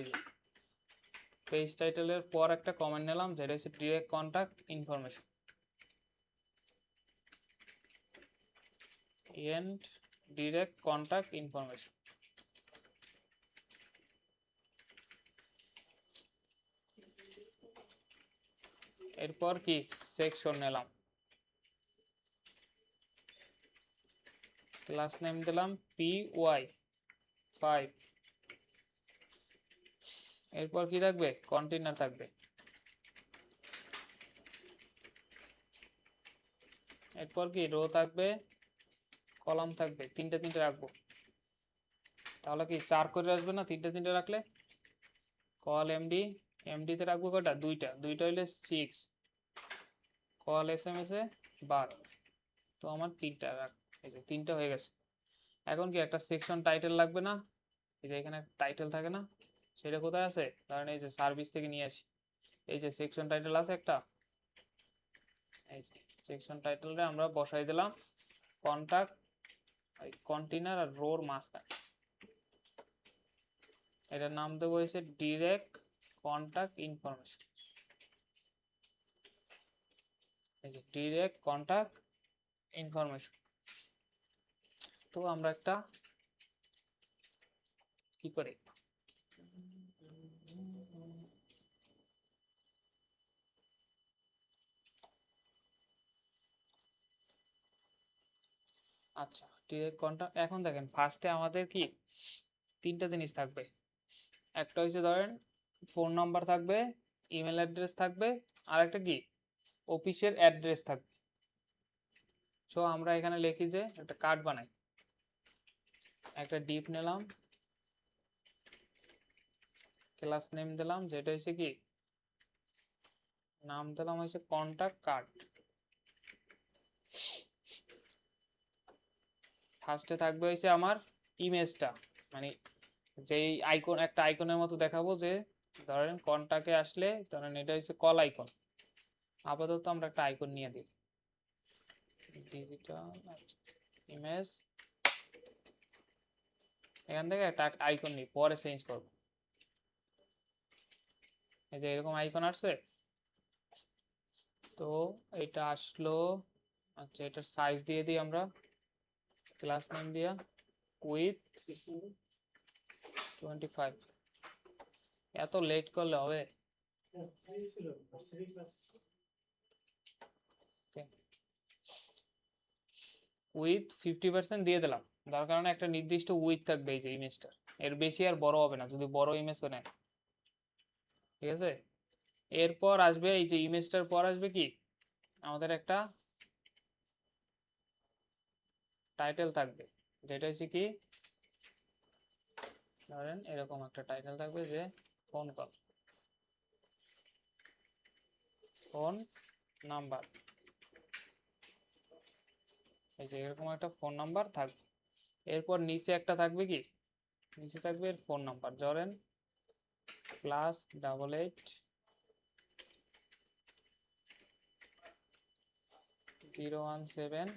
পেজ টাইটেলের পর একটা কমেন্ট নিলাম, যেটা হচ্ছে direct contact information and direct contact information. এরপর কি সেকশন নিলাম, ক্লাস নেম দিলাম py5, এরপর কি থাকবে, কন্টেইনার থাকবে, এরপর কি রো থাকবে, কলাম থাকবে, তিনটে তিনটে রাখবো, তাহলে কি 4 করে আসবে না তিনটে তিনটে রাখলে? কল এমডি, এমডি তে রাখবো কটা, দুইটা, দুইটা হইলে 6, কল এসএমএস এ 12, তো আমার তিনটা রাখ, এই যে তিনটা হয়ে গেছে। এখন কি একটা সেকশন টাইটেল লাগবে না, এই যে এখানে টাইটেল থাকে না, সেটা কোথায় আছে, ধরেন এই যে সার্ভিস থেকে নিয়ে আসি, এই যে সেকশন টাইটেল আছে একটা, এই যে সেকশন টাইটেলটা আমরা বসাই দিলাম কন্টাক্ট কন্টেইনার আর রোর মাঝখানে, এটার নাম দেবো হয়েছে ডিরেক্ট কন্টাক্ট ইনফরমেশন, এই যে ডিরেক্ট কন্টাক্ট ইনফরমেশন। তো আমরা একটা কি করি, আচ্ছা ডিরেক্ট কন্টাক্ট, এখন দেখেন ফার্স্টে আমাদের কি তিনটা জিনিস থাকবে, একটা হচ্ছে ধরেন ফোন নাম্বার থাকবে, ইমেল অ্যাড্রেস থাকবে, আর একটা কি অফিসের অ্যাড্রেস থাকবে। সো আমরা এখানে লিখি যে একটা কার্ড বানাই, একটা ডিপ নিলাম, ক্লাস নেম দিলাম, যেটা হচ্ছে কি নাম দিলাম হচ্ছে কন্টাক্ট কার্ড। ফার্স্টে থাকবে হচ্ছে আমার ইমেজটা, মানে যেই আইকন, একটা আইকনের মতো দেখাবো, যে ধরেন কন্টাক্টে আসলে ধরেন এটা হচ্ছে কল আইকন, আপাতত আমরা একটা আইকন নিয়ে দিই, ডিজিটাল ইমেজ, এখান থেকে একটা আইকন নিই, পরে চেঞ্জ করবো। এই যে এরকম আইকন আসছে, তো এটা আসলো। আচ্ছা, এটার সাইজ দিয়ে দিই আমরা, ক্লাস নেম দিয়া উইথ 25। এত লেট করলে হবে? উইথ 50% দিয়ে দিলাম, যার কারণে একটা নির্দিষ্ট উইথ থাকবে এই যে ইমেজটা, এর বেশি আর বড় হবে না যদি বড় ইমেজও নেয়, ঠিক আছে? এরপর আসবে এই যে ইমেজটার পর আসবে কি আমাদের একটা টাইটেল থাকবে, যেটা হচ্ছে কি ধরেন এরকম একটা টাইটেল থাকবে, যে ফোন কল, ফোন নাম্বার, এই যে এরকম একটা ফোন নাম্বার থাকবে। এরপর নিচে একটা থাকবে কি, নিচে থাকবে ফোন নাম্বার, ধরেন +88 017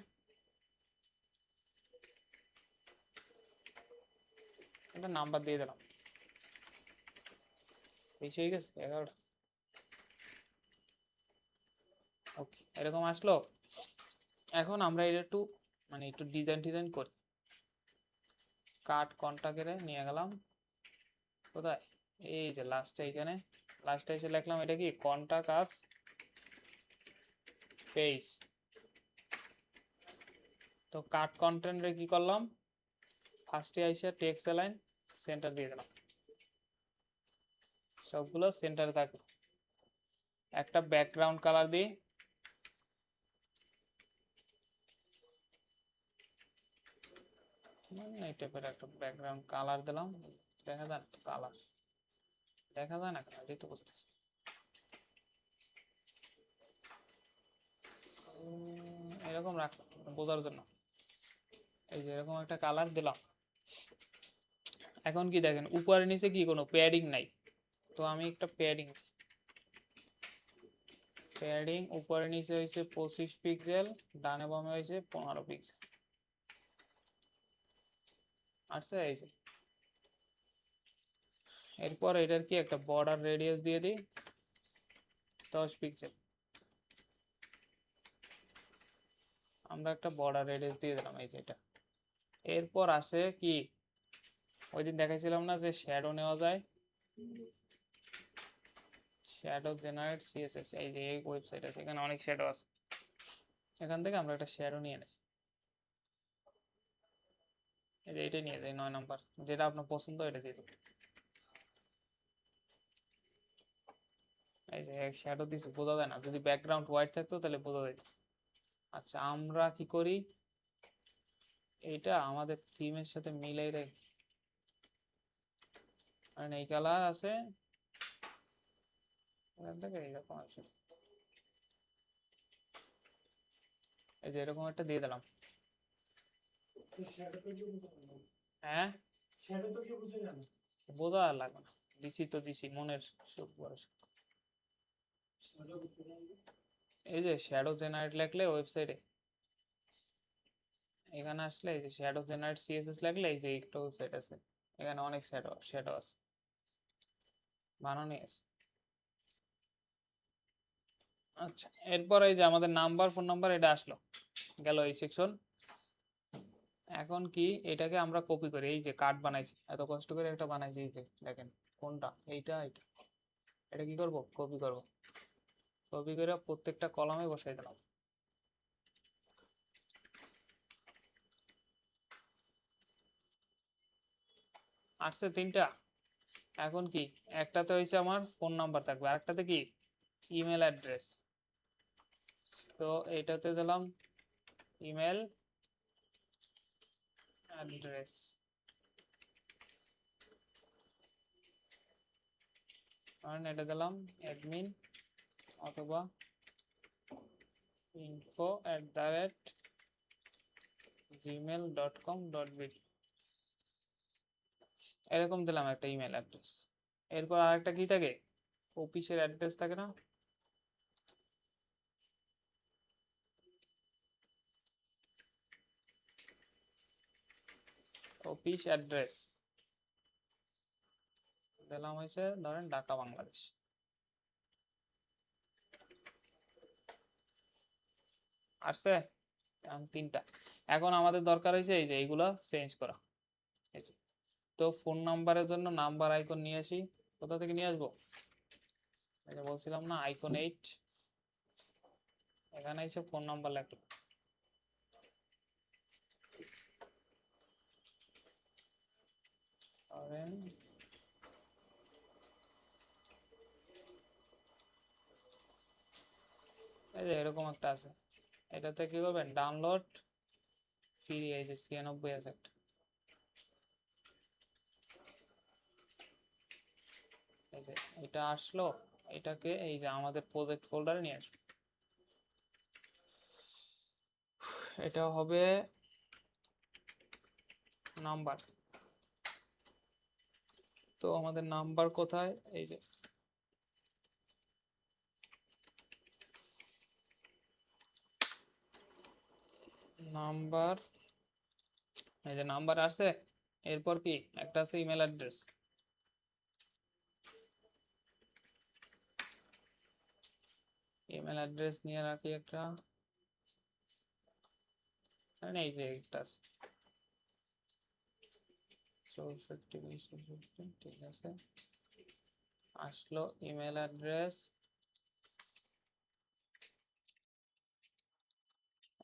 একটা নাম্বার দিয়ে দিলাম, বেশি হয়ে গেছে 11টা। ওকে, এরকম আসলো। এখন আমরা এটা একটু মানে একটু ডিজাইন করি। কাট কন্টাক্টে নিয়ে গেলাম, কোথায়, এই যে লাস্টে, এখানে লাস্টে এসে লিখলাম এটা কি কন্টাক্ট আস পেজ। তো কাট কন্টেন্টে কি করলাম, ফার্স্টে এসে টেক্সট অ্যালাইন সেন্টার দিয়ে দিলাম, সবগুলো সেন্টারে থাকলো। একটা ব্যাকগ্রাউন্ড কালার দিই, এই টাইপের একটা ব্যাকগ্রাউন্ড কালার দিলাম। দেখা যায় না কালার, দেখা যায় না কেন, এটাই তো বুঝতেছি। এরকম রাখ বোঝার জন্য, এই যে এরকম একটা কালার দিলাম। এখন কি দেখেন উপরে নিচে কি কোনো প্যাডিং নাই, তো আমি একটা প্যাডিং উপরে নিচে হয়েছে 25 পিক্সেল, ডানে বামে হয়েছে 15 পিক্সেল। আচ্ছা, এই যে এরপর এটার কি একটা বর্ডার রেডিয়াস দিয়ে দিই 10 পিক্সেল। আমরা একটা বর্ডার রেডিয়াস দিয়ে দিলাম, এই যে এটা। এরপর আসে কি, ওই দিন দেখাইছিলাম না যে শ্যাডো নেওয়া যায়, শ্যাডো জেনারেট সিএসএস, এই যে এই ওয়েবসাইট আছে, এখানে অনেক শ্যাডো আছে, এখান থেকে আমরা একটা শ্যাডো নিয়ে নিই। এই যে এইটাই নিয়ে যাই 9 নাম্বার, যেটা আপনার পছন্দ এটা দিয়ে দেবো। এই যে শ্যাডো দিছে, বোঝা যায় না, যদি ব্যাকগ্রাউন্ড হোয়াইট থাকতো তাহলে বোঝা যেত। আচ্ছা, আমরা কি করি, এইটা আমাদের থিমের সাথে মিলাই রাখি, কারণ এই কালার আছে, এখান থেকে এইরকম আছে। এই যে এরকম একটা দিয়ে দিলাম। হ্যাঁ, বোঝা আর লাগবে না, দিছি তো দিছি, মনের সুখ বড় সুখ। এই যে শ্যাডো জেনারেট লাগলে ওয়েবসাইটে, এখানে আসলে এই যে শ্যাডো জেনারেট সিএসএস লাগলে এই যে একটা ওয়েবসাইট আছে, এখানে অনেক শ্যাডো আছে, বানানো আছে। আচ্ছা, এরপর এই যে আমাদের নাম্বার, ফোন নাম্বার, এটা আসলো, গেল এই সেকশন। এখন কি এটাকে আমরা কপি করি, এই যে কার্ড বানাইছি, এত কষ্ট করে একটা বানাইছি, এই যে দেখেন কোনটা, এইটা এটা, এটা কি করব, কপি করব, কপি করে প্রত্যেকটা কলামে বসাই দিলাম। আসছে 3টা। এখন কি, একটাতে হয়েছে আমার ফোন নাম্বার থাকবে, আরেকটাতে কি ইমেল অ্যাড্রেস, তো এইটাতে দিলাম ইমেল অ্যাড্রেস, কারণ এটা দিলাম অ্যাডমিন অথবা info@gmail.com.bd, এরকম দিলাম একটা ইমেল অ্যাড্রেস। এরপর আরেকটা কি থাকে, অফিসের অ্যাড্রেস থাকে না, অফিস অ্যাড্রেস দিলাম হয়েছে ধরেন ঢাকা বাংলাদেশ। আসছে, এখন 3টা। এখন আমাদের দরকার হয়েছে এই যে এইগুলো চেঞ্জ করা, এই যে। তো ফোন নাম্বারের জন্য নাম্বার আইকন নিয়ে আসি, কোথা থেকে নিয়ে আসবো, এই যে বলছিলাম না আইকন 8, এখানে এসে ফোন নাম্বার লিখলাম, ধরেন এই যে এরকম একটা আছে, এটাতে কি করবেন, ডাউনলোড ফ্রি, এই যে 96 আছে একটা, এই যে এটা আসলো, এটাকে এই যে আমাদের প্রজেক্ট ফোল্ডারে নিয়ে আসবো, এটা হবে নাম্বার। তো আমাদের নাম্বার কোথায়, এই যে নাম্বার, এই যে নাম্বার আসছে, এরপর কি একটা আছে ইমেল অ্যাড্রেস। ইমেল অ্যাড্রেস নিয়ে রাখি একটা, এই যে একটা আছে 64 ঠিক আছে। আসলো ইমেল অ্যাড্রেস,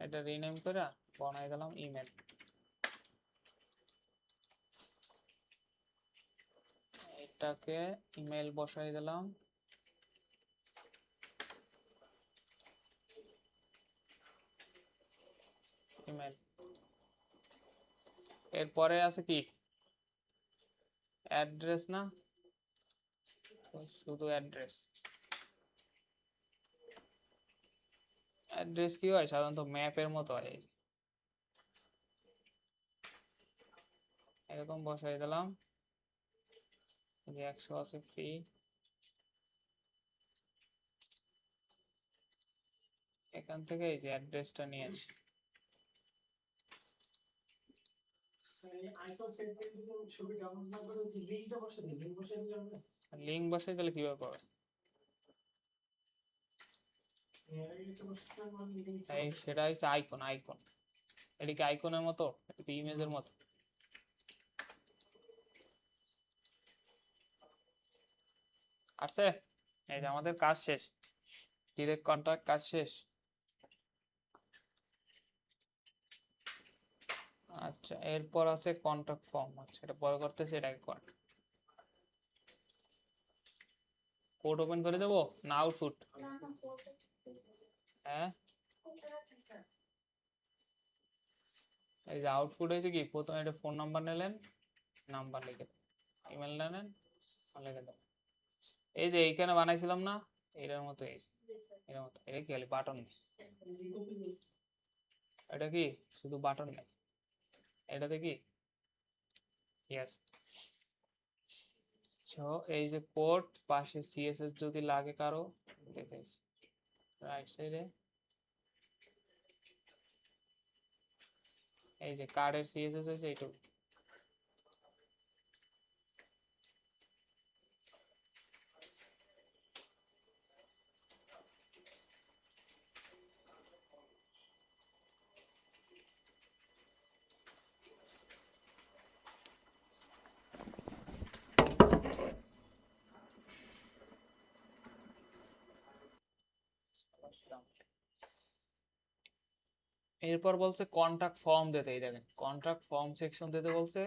এটা রিনেম করে বানাই দিলাম ইমেল। এটাকে ইমেল বসাই দিলাম, ইমেল। এরপরে আছে কি অ্যাড্রেস না, শুধু অ্যাড্রেস। অ্যাড্রেস কি হয় সাধারণত ম্যাপের মতো হয়, এরকম বসাই দিলাম যে 100 আছে ফ্রি। এখান থেকে এই যে অ্যাড্রেসটা নিয়ে আসি, আইফোন সেট করে যদি আমি ছবি ডাউনলোড না করে যে লিংকটা বসে দিই, লিংক বসে দিলে হবে। লিঙ্ক বসাই দিলে কিভাবে পাবে? লিংকটা বসেছিলাম আমি, লিংকটা এই সেটা হচ্ছে আইকন, আইকন। এটা কি আইকনের মতো, এটা কি ইমেজের মতো? আসছে, এই যে আমাদের কাজ শেষ, ডিরেক্ট কন্টাক্ট কাজ শেষ। আচ্ছা এরপর আছে কন্টাক্ট ফর্ম। আচ্ছা এটা পরে করতেছি, এটাকে কর। কোড ওপেন করে দেবো না আউটপুট? না না করতে হ্যাঁ কোনটা রাখছেন স্যার? এই যে আউটপুট হয়েছে কি, প্রথমে এটা ফোন নাম্বার নিলেন, নাম্বার লিখে দেন, ইমেল নেন লিখে দেন। এই যে এইখানে বানাইছিলাম না এটার মতো, এই যে এর মতো। এটা কি খালি বাটন নেই, এটা কি শুধু বাটন নেই, এটাতে কি ইয়েস। সো এই যে কোড পাশে সিএসএস যদি লাগে কারো, দেখেছি রাইট সাইডে এই যে কার্ডের সিএসএস হয়েছে এইটুকু। এরপর বলছে কন্টাক্ট ফর্ম দিতে, এই দেখেন কন্টাক্ট ফর্ম সেকশন দিতে বলছে,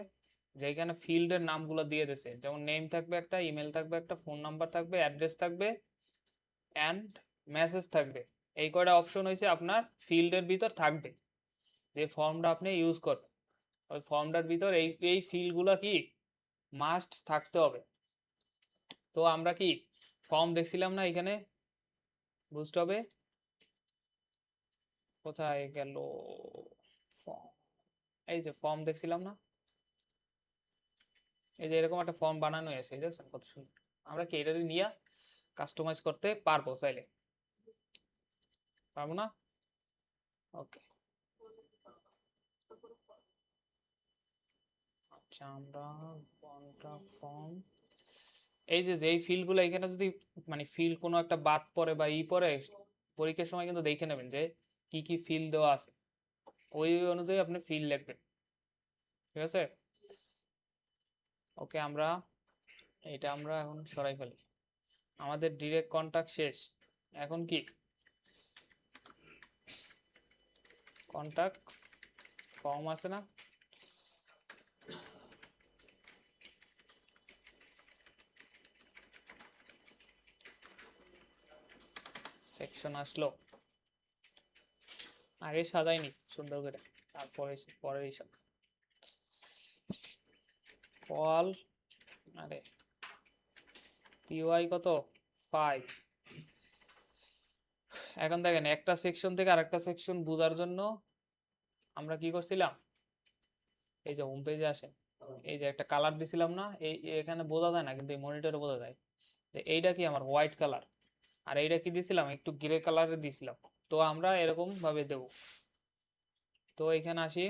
যেখানে ফিল্ডের নামগুলো দিয়ে দিছে, যেমন নেম থাকবে একটা, ইমেল থাকবে একটা, ফোন নাম্বার থাকবে, অ্যাড্রেস থাকবে অ্যান্ড মেসেজ থাকবে। এই কয়টা অপশন হয়েছে আপনার ফিল্ডের ভিতর থাকবে, যে ফর্মটা আপনি ইউজ করবেন ওই ফর্মটার ভিতর এই এই ফিল্ডগুলো কি মাস্ট থাকতে হবে। তো আমরা কি ফর্ম দেখছিলাম না এখানে, বুঝতে হবে কোথায় গেল ফর্ম, এই যে ফর্ম দেখছিলাম না, এই যে এরকম একটা ফর্ম বানানো হয়েছে, দেখছেন কত সুন্দর। আমরা কি এটা নিয়ে কাস্টমাইজ করতে পারবো চাইলে, পারবো না? ওকে আচ্ছা আমরা কন্ট্রাক্ট ফর্ম, এই যে যেই ফিল্ডগুলো এখানে যদি মানে ফিল্ড কোনো একটা বাদ পড়ে বা ই পড়ে, পরীক্ষার সময় কিন্তু দেখে নেবেন যে কি কি ফিল্ড দেওয়া আছে, ওই অনুযায়ী আপনি ফিল্ড লিখবেন, ঠিক আছে? ওকে আমরা এটা আমরা এখন সরাই ফেলি, আমাদের ডিরেক্ট কন্টাক্ট শেষ। এখন কি কন্টাক্ট ফর্ম আছে না, সেকশন আসলো, আগে সাজাইনি সুন্দর করে, তারপরে পরের এইসব কল, আরে পিওয়াই কত 5। এখন দেখেন একটা সেকশন থেকে আরেকটা সেকশন বোঝার জন্য আমরা কি করছিলাম, এই যে হোম পেজে আসেন, এই যে একটা কালার দিছিলাম না, এই এখানে বোঝা যায় না কিন্তু এই মনিটরে বোঝা যায় যে এইটা কি আমার হোয়াইট কালার, আর এইটা কি দিছিলাম একটু গ্রে কালারে দিছিলাম। তো আমরা এরকম ভাবে দেব। তো এখানে আসি,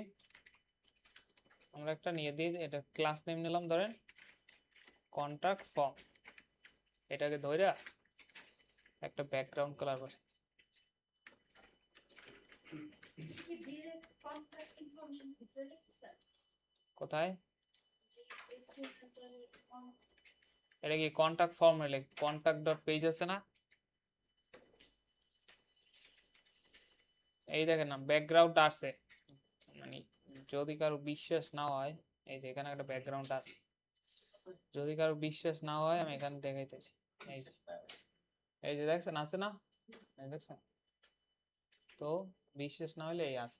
আমরা একটা নিয়ে দিই, এটা ক্লাস নেম নিলাম ধরেন কন্ট্যাক্ট ফর্ম। এটাকে ধইরা একটা ব্যাকগ্রাউন্ড কালার বসে। কি ডিরেক্ট কন্ট্যাক্ট ইনফরমেশন ভিতরে লিখছেন কোথায়? যে স্টেটমেন্টের এটা কি কন্ট্যাক্ট ফর্ম হলে কন্ট্যাক্ট ডট পেজ আছে না, এই দেখেন না ব্যাকগ্রাউন্ড আছে, মানে যদি কারো বিশ্বাস না হয় এই যে এখানে একটা ব্যাকগ্রাউন্ড আছে, যদি কারো বিশ্বাস না হয় আমি এখানে দেখাইতেছি। এই যে এই যে দেখছেন আছে না, এই দেখছেন? তো বিশ্বাস না হলে এই আছে,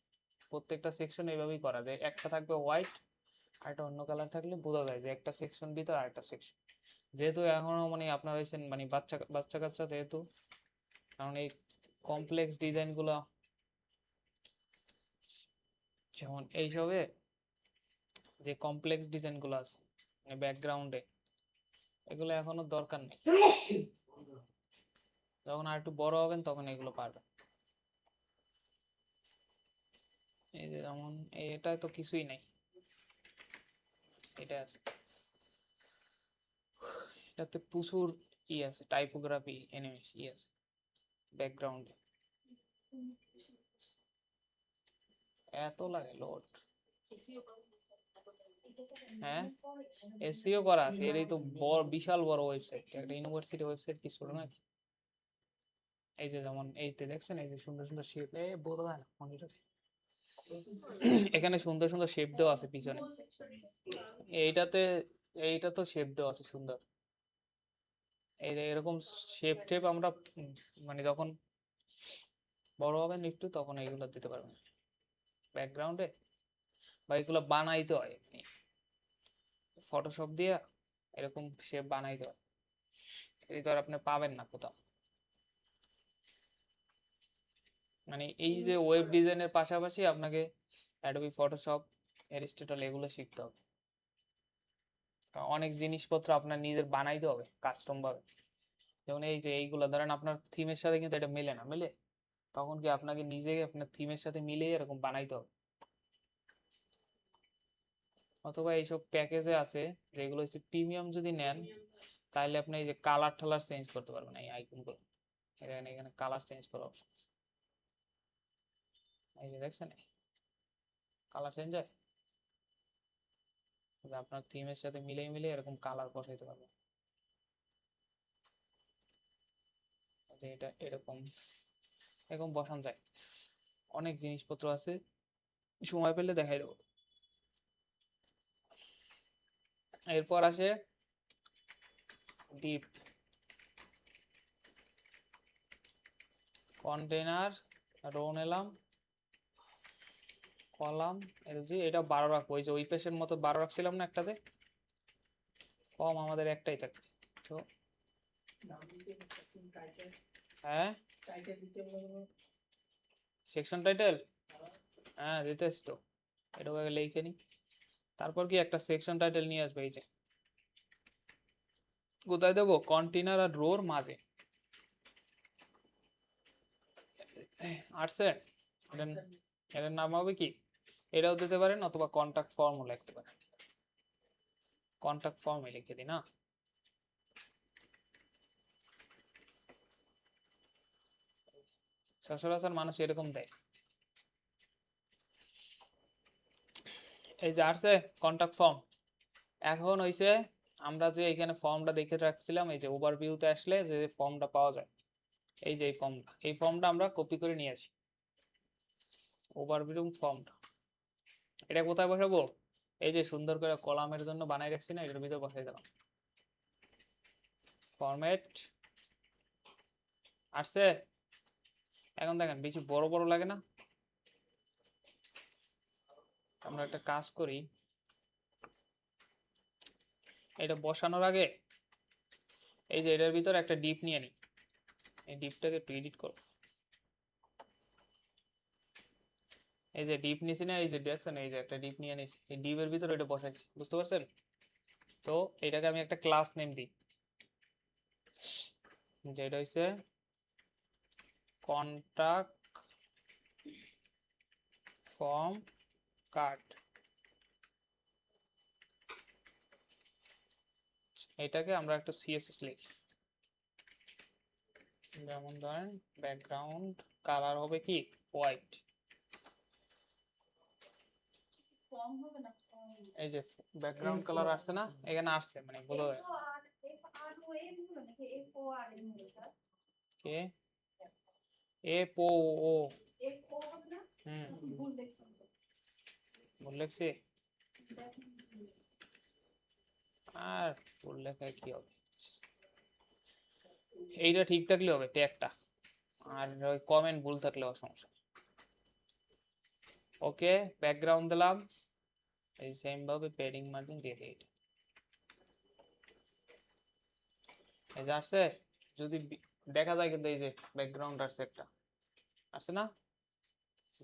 প্রত্যেকটা সেকশন এইভাবেই করা যায়, একটা থাকবে হোয়াইট আর একটা অন্য কালার থাকলে বোঝা যায় যে একটা সেকশন ভিতর আর একটা সেকশন। যেহেতু এখনো মানে আপনার হয়েছেন মানে বাচ্চা বাচ্চা কাচ্চা যেহেতু, কারণ এই কমপ্লেক্স ডিজাইন গুলো যেমন এইসবে যে কমপ্লেক্স ডিজাইন গুলো আছে মানে ব্যাকগ্রাউন্ডে, এগুলো এখনো দরকার নেই, যখন আর একটু বড় হবেন তখন এগুলো পারবেন। এই যে যেমন এটা তো কিছুই নাই, এটা আছে, এটাতে প্রচুর ই আছে, টাইপোগ্রাফি অ্যানিমেশন ই আছে ব্যাকগ্রাউন্ডে, এত লাগে লোড। হ্যাঁ এসইও করা আছে, এটাই তো বড় বিশাল বড় ওয়েবসাইট, একটা ইউনিভার্সিটি ওয়েবসাইট কি ছোট নাকি? এই যে যেমন এইতে দেখছেন এই যে সুন্দর সুন্দর শেপ, এ বোঝা যায় না মনিটরে, এখানে সুন্দর সুন্দর শেপ দেওয়া আছে পিছনে, এইটাতে এইটা তো শেপ দেওয়া আছে সুন্দর, এই যে এরকম শেপ টেপ আমরা মানে যখন বড় হবেন একটু তখন এইগুলো দিতে পারবেন ব্যাকগ্রাউন্ডে, বা এগুলো বানাইতে হয় ফটোশপ দিয়ে, এরকম শেপ বানাইতে হয়, এই তো আর আপনি পাবেন না কোথাও। মানে এই যে ওয়েব ডিজাইনের পাশাপাশি আপনাকে অ্যাডোবি ফটোশপ, এরিস্টটল এগুলো শিখতে হবে, কারণ অনেক জিনিসপত্র আপনার নিজের বানাইতে হবে কাস্টম ভাবে। যেমন এই যে এইগুলো ধরেন আপনার থিমের সাথে কিন্তু এটা মেলে না, মেলে তখন কি আপনাকে নিজে আপনার থিমের সাথে মিলিয়ে এরকম বানাইতে হবে। অথবা এইসব প্যাকেজে আছে যেগুলো হচ্ছে প্রিমিয়াম, যদি নেন তাহলে আপনি এই যে কালার টালার চেঞ্জ করতে পারবেন, এই আইকনগুলো এখানে এখানে কালার চেঞ্জ করার অপশন আছে, এই যে দেখছেন কালার চেঞ্জ হয়, যে আপনার থিমের সাথে মিলিয়ে মিলিয়ে এরকম কালার বসাইতে পারবেন, যে এটা এরকম এরকম বসানো যায়, অনেক জিনিসপত্র আছে, সময় পেলে দেখাই দেবো। এরপর আসে ডিপ কন্টেনার, রো নিলাম, কলাম, এটা 12 রাখবো, ওই যে ওই পেজের মতো 12 রাখছিলাম না একটাতে, ফর্ম আমাদের একটাই থাকবে তো। হ্যাঁ সেকশন টাইটেল, হ্যাঁ দিতেছি তো, এটাকে আগে লিখে নি, তারপর কি একটা সেকশন টাইটেল নিয়ে আসবে, এই যে কোথায় দেবো, কন্টেনার আর রোর মাঝে আসছে, এটার নাম হবে কি, এটাও দিতে পারেন অথবা কন্টাক্ট ফর্মও লিখতে পারেন, কন্টাক্ট ফর্মে লিখে দিই না, সচরাচর মানুষ এরকম দেয়। এই যে আসছে কন্টাক্ট ফর্ম, এখন হইছে আমরা যে এখানে ফর্মটা দেখে রাখছিলাম, এই যে ওভারভিউতে আসলে যে ফর্মটা পাওয়া যায়, এই যে এই ফর্মটা আমরা কপি করে নিয়ে আসি, ওভারভিউ ফর্মটা, এটা কোথায় বসাবো, এই যে সুন্দর করে কলামের জন্য বানাই রাখছি না, এটার ভিতরে বসাই দিলাম, ফরম্যাট আসছে। এখন দেখেন বেশি বড় বড় লাগে না, আমরা একটা কাজ করি, এটা বসানোর আগে এই যে এটার ভিতরে একটা ডিপ নিয়ে নিই, এই ডিপটাকে একটু এডিট করো, এই যে ডিপ নিছি না, এই যে দেখছেন এই যে একটা ডিপ নিয়ে নিছি, এই ডিপের ভিতরে এটা বসাইছি, বুঝতে পারছেন? তো এটাকে আমি একটা ক্লাস নেম দিই, যেটা হচ্ছে কন্টাক্ট ফর্ম কার্ড, এটাকে আমরা একটা সিএসএস লিখি, যেমন ধরেন ব্যাকগ্রাউন্ড কালার হবে কি হোয়াইট। ফর্ম হবে না ফর্ম এই যে ব্যাকগ্রাউন্ড কালার আসছে না, এখানে আসছে মানে বোঝা যায়। এফ আর এফ আর ও এম হলো নাকি এফ ও আর এম হলো স্যার কে এফ ও ও এফ ও হবে না হুম ভুল দেখছেন তো ভুল লিখছি। দেখেন ভুল দেখছেন। আর ভুল লেখায় কি হবে, এইটা ঠিক থাকলে হবে ট্যাগটা, আর ওই কমেন্ট ভুল থাকলেও সমস্যা। ওকে ব্যাকগ্রাউন্ড দিলাম, এই সেম ভাবে প্যাডিং মার্জিন দিয়ে দিই। এই যে আসছে, যদি দেখা যায় কিন্তু এই যে ব্যাকগ্রাউন্ড আসছে একটা, আসছে না?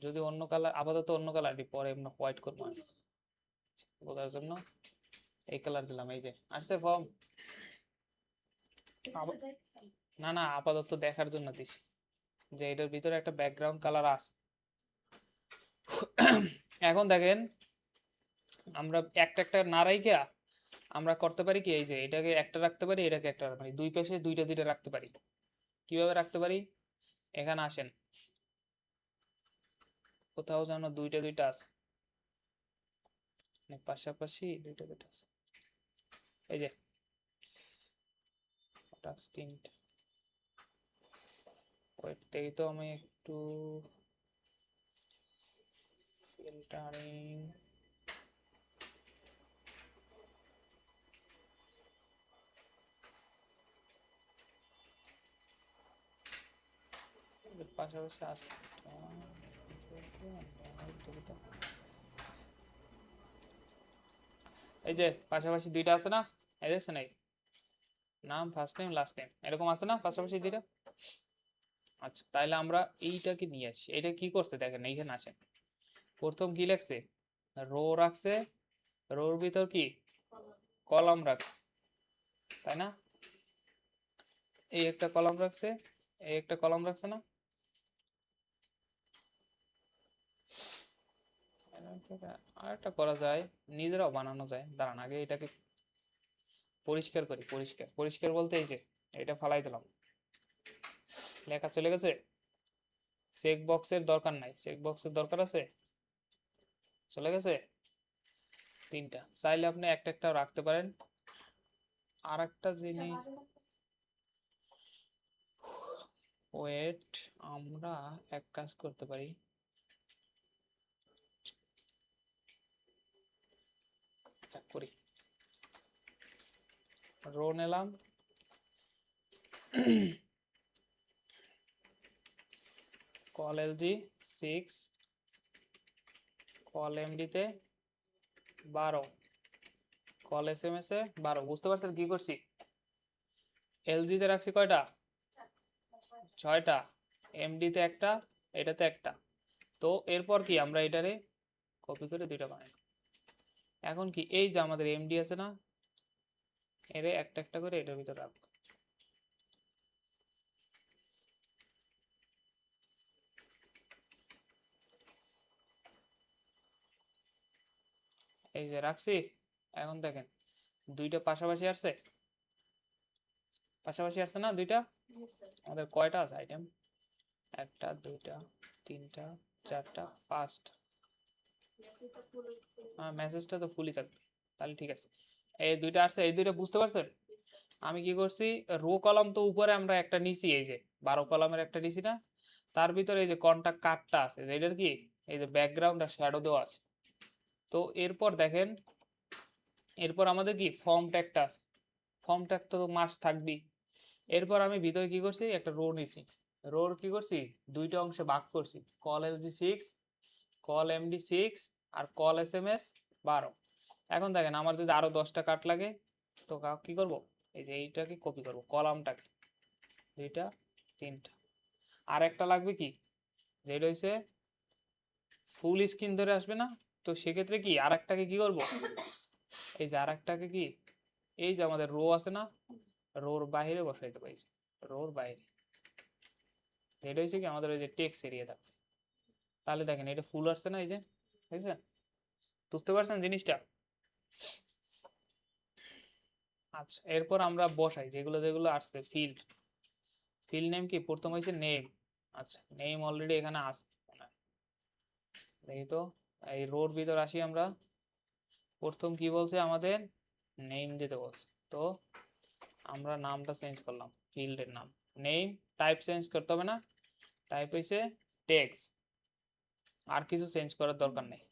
যদি অন্য কালার, আপাতত অন্য কালার দিই, পরে এমন হোয়াইট করবো আমি বোঝার জন্য। এই কালার দিলাম, এই যে আসছে ফর্ম। এটা দেখছেন না না, আপাতত দেখার জন্য দিছি যে এটার ভিতরে একটা ব্যাকগ্রাউন্ড কালার আছে। এখন দেখেন আমরা একটা একটা না রাইখা আমরা করতে পারি কি, এই যে এটাকে একটা রাখতে পারি, এটাকে একটা রাখতে পারি, দুই পাশে দুইটা দুইটা রাখতে পারি। কিভাবে রাখতে পারি, এখানে আসেন, কোথাও যেন দুইটা দুইটা আছে, মানে পাশাপাশি দুইটা দুইটা আছে, এই যে তিনটা। ওয়েট দেখি তো, আমি একটু ফিল্টারিং, পাশাপাশি আছে। এই যে পাশাপাশি দুইটা আছে না, এই দেখছেন, এই নাম ফার্স্ট নেম লাস্ট নেম এরকম আছে না পাশাপাশি দুইটা। আচ্ছা তাইলে আমরা এইটাকে নিয়ে আসি, এটা কি করছে দেখেন, এইখানে আসেন, প্রথম কি লিখছে, রো রাখছে, রোর ভিতর কি কলাম রাখছে, তাই না? এই একটা কলাম রাখছে, এই একটা কলাম রাখছে না? আর একটা করা যায়, নিজেরাও বানানো যায়, দাঁড়ান আগে এটাকে পরিষ্কার করি। পরিষ্কার পরিষ্কার বলতে এই যে এটা ফালাই দিলাম, লেখা চলে গেছে, চেক বক্সের দরকার নাই, চেক বক্সের দরকার আছে, চলে গেছে তিনটা। চাইলে আপনি একটা একটা রাখতে পারেন। আর একটা এটা জিনিস, বাজে লাগতেছে ওয়েট, আমরা এক কাজ করতে পারি, চেক করি, রো নিলাম, কল এলজি 6, কল এমডিতে 12, কল এসএমএস এ 12। বুঝতে পারছেন কি করছি, এলজিতে রাখছি কয়টা, 6টা, এমডিতে একটা, এটাতে একটা। তো এরপর কি আমরা এটারে কপি করে দুইটা বানাই। এখন কি এই যে আমাদের এমডি আছে না, এর একটা একটা করে এটার ভিতরে রাখবো। এই যে রাখছি। এখন দেখেন দুইটা পাশাপাশি আসছে, পাশাপাশি আসছে না দুইটা। আমাদের কয়টা আছে আইটেম, একটা দুইটা তিনটা চারটা পাঁচটা। হ্যাঁ মেসেজটা তো ফুলই থাকবে, তাহলে ঠিক আছে। এই দুইটা আসছে, এই দুইটা বুঝতে পারছেন। আমি কি করছি, রো কলাম তো উপরে আমরা একটা নিছি, এই যে 12 কলামের একটা নিছি না, তার ভিতরে এই যে কন্টাক্ট কার্ডটা আছে, যেটার কি এই যে ব্যাকগ্রাউন্ড আর শ্যাডো দেওয়া আছে। তো এরপর দেখেন, এরপর আমাদের কি ফর্ম ট্যাগটা আছে, ফর্ম ট্যাগ তো মাস্ট থাকবেই। এরপর আমি ভিতরে কি করছি, একটা রো নিছি, রোর কি করছি দুইটা অংশে ভাগ করছি, কল এলজি 6, কল এমডি 6, আর কল এসএমএস 12। এখন দেখেন আমার যদি আরো 10টা কাট লাগে, তো কি করব, এই যে এইটাকে কপি করব, কলামটাকে দুইটা তিনটা। আর একটা লাগবে কি, যেটা হইছে ফুল স্ক্রিন ধরে আসবে না, তো সেক্ষেত্রে কি আর একটাকে কি করব, এই যে আর একটাকে কি, এই যে আমাদের রো আছে না, রোর বাইরে বসাইতে পারছি, রোর বাইরে। এটা হচ্ছে কি আমাদের ওই যে টেক্সট এরিয়া থাকবে। তাহলে দেখেন এটা ফুল আসছে না, এই যে দেখছেন, বুঝতে পারছেন জিনিসটা। আচ্ছা, এরপর আমরা বসাই যেগুলো যেগুলো আসছে ফিল্ড। ফিল্ড নেম কি প্রথম হয়েছে নেম। আচ্ছা, নেম অলরেডি এখানে আছে মনে হয়। দেখি তো, এই রোর ভিতর আসি আমরা। প্রথম কি বলছে আমাদের, নেম দিতে বলছে। তো আমরা নামটা চেঞ্জ করলাম, ফিল্ডের নাম নেম। টাইপ চেঞ্জ করতে হবে না, টাইপ হয়েছে টেক্সট, আর কিছু চেঞ্জ করার দরকার নেই।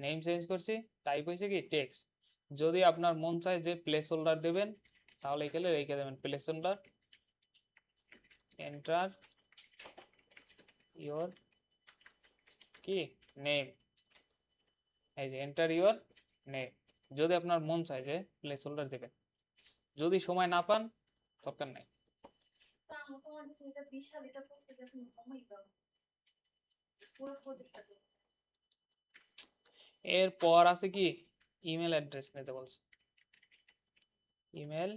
নেম চেঞ্জ করছি, টাইপ হয়েছে কি টেক্সট। যদি আপনার মন চায় যে প্লেস হোল্ডার দেবেন, তাহলে এখানে রেখে দেবেন প্লেস হোল্ডার। এন্টার ইওর কি নেম, এই যে এন্টার ইওর নেম। যদি আপনার মন চায় যে প্লেস হোল্ডার দেবেন, যদি সময় না পান দরকার নাই। তা আমার তোমার কাছে এটা বিশাল, এটা করতে যখন সময় পাবো পুরো প্রজেক্টটা। এরপর আছে কি ইমেল অ্যাড্রেস নিতে বলছে। ইমেল,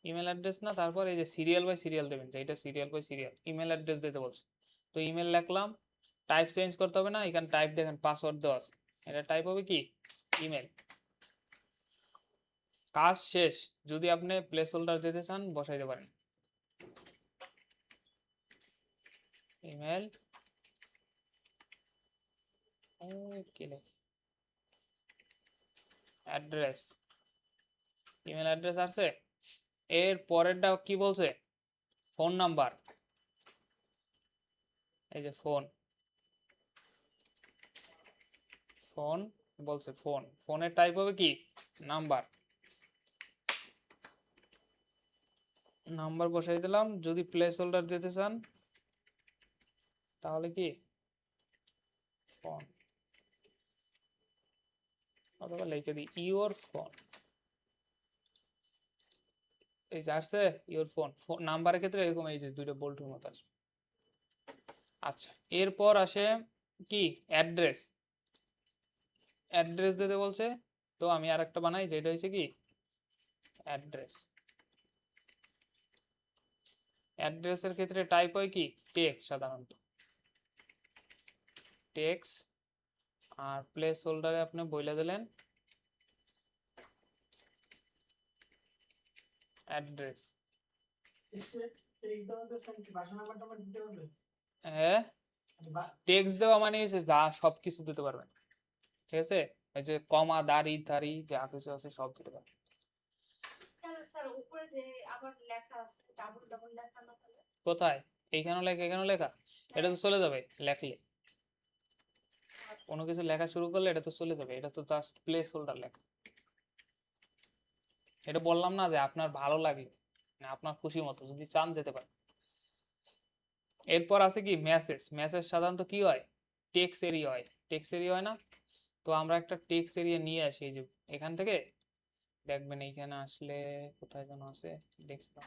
ইমেল অ্যাড্রেস না, তারপর এই যে সিরিয়াল বাই সিরিয়াল দেবেন, যেটা serial by serial email address দিতে বলছে। তো ইমেল লিখলাম, টাইপ চেঞ্জ করতে হবে না, এখানে টাইপ দেখেন পাসওয়ার্ড দেওয়া আছে, এটা টাইপ হবে কি ইমেল। কাজ শেষ। যদি আপনি প্লেস হোল্ডার দিতে চান বসাইতে পারেন। ইমেল অ্যাড্রেস, ইমেল অ্যাড্রেস আছে। এর পরেরটা কি বলছে, ফোন নাম্বার। এই যে ফোন, ফোন বলছে ফোন, ফোনের টাইপ হবে কি নাম্বার। নাম্বার বসাই দিলাম। যদি প্লেস হোল্ডার দিতে চান তাহলে কি ফোন, অথবা লিখে দিই ইওর ফোন। এই যে আসছে ইওর ফোন, নাম্বারের ক্ষেত্রে এরকম এই যে দুইটা বোল্টের মতো আসবে। আচ্ছা, এরপর আসে কি অ্যাড্রেস। অ্যাড্রেস দিতে বলছে, তো আমি আরেকটা বানাই যেটা হচ্ছে কি অ্যাড্রেস। অ্যাড্রেসের ক্ষেত্রে টাইপ হয় কি টেক্সট, সাধারণত টেক্সট। আর প্লেস হোল্ডারে আপনি বইলা দিলেন অ্যাড্রেস। তেইশ দেওয়াতে কি বাসা নাম্বার টাম্বার দিতে হবে? হ্যাঁ, টেক্সট দেওয়া মানে হচ্ছে যা সব কিছু দিতে পারবেন, ঠিক আছে। এই যে কমা দাড়ি দাড়ি যা কিছু আছে সব দিতে পারবেন। তাহলে স্যার উপরে যে আবার লেখা আছে ডাবল ডাবল লেখা না তাহলে? কোথায়, এইখানেও লেখা এখানেও লেখা, এটা তো চলে যাবে লেখলে। কোনো কিছু লেখা শুরু করলে এটা তো চলে যাবে, এটা তো জাস্ট প্লেস হোল্ডার লেখা। এটা বললাম না যে আপনার ভালো লাগে না, আপনার খুশি মতো যদি চান যেতে পারেন। এরপর আছে কি মেসেজ। মেসেজ সাধারণত কি হয় টেক্সট এরিয়া হয়, টেক্সট এরিয়া হয় না। তো আমরা একটা টেক্সট এরিয়া নিয়ে আসি, এই যে এখান থেকে দেখবেন এইখানে আসলে কোথায় যেন আছে দেখছিলাম,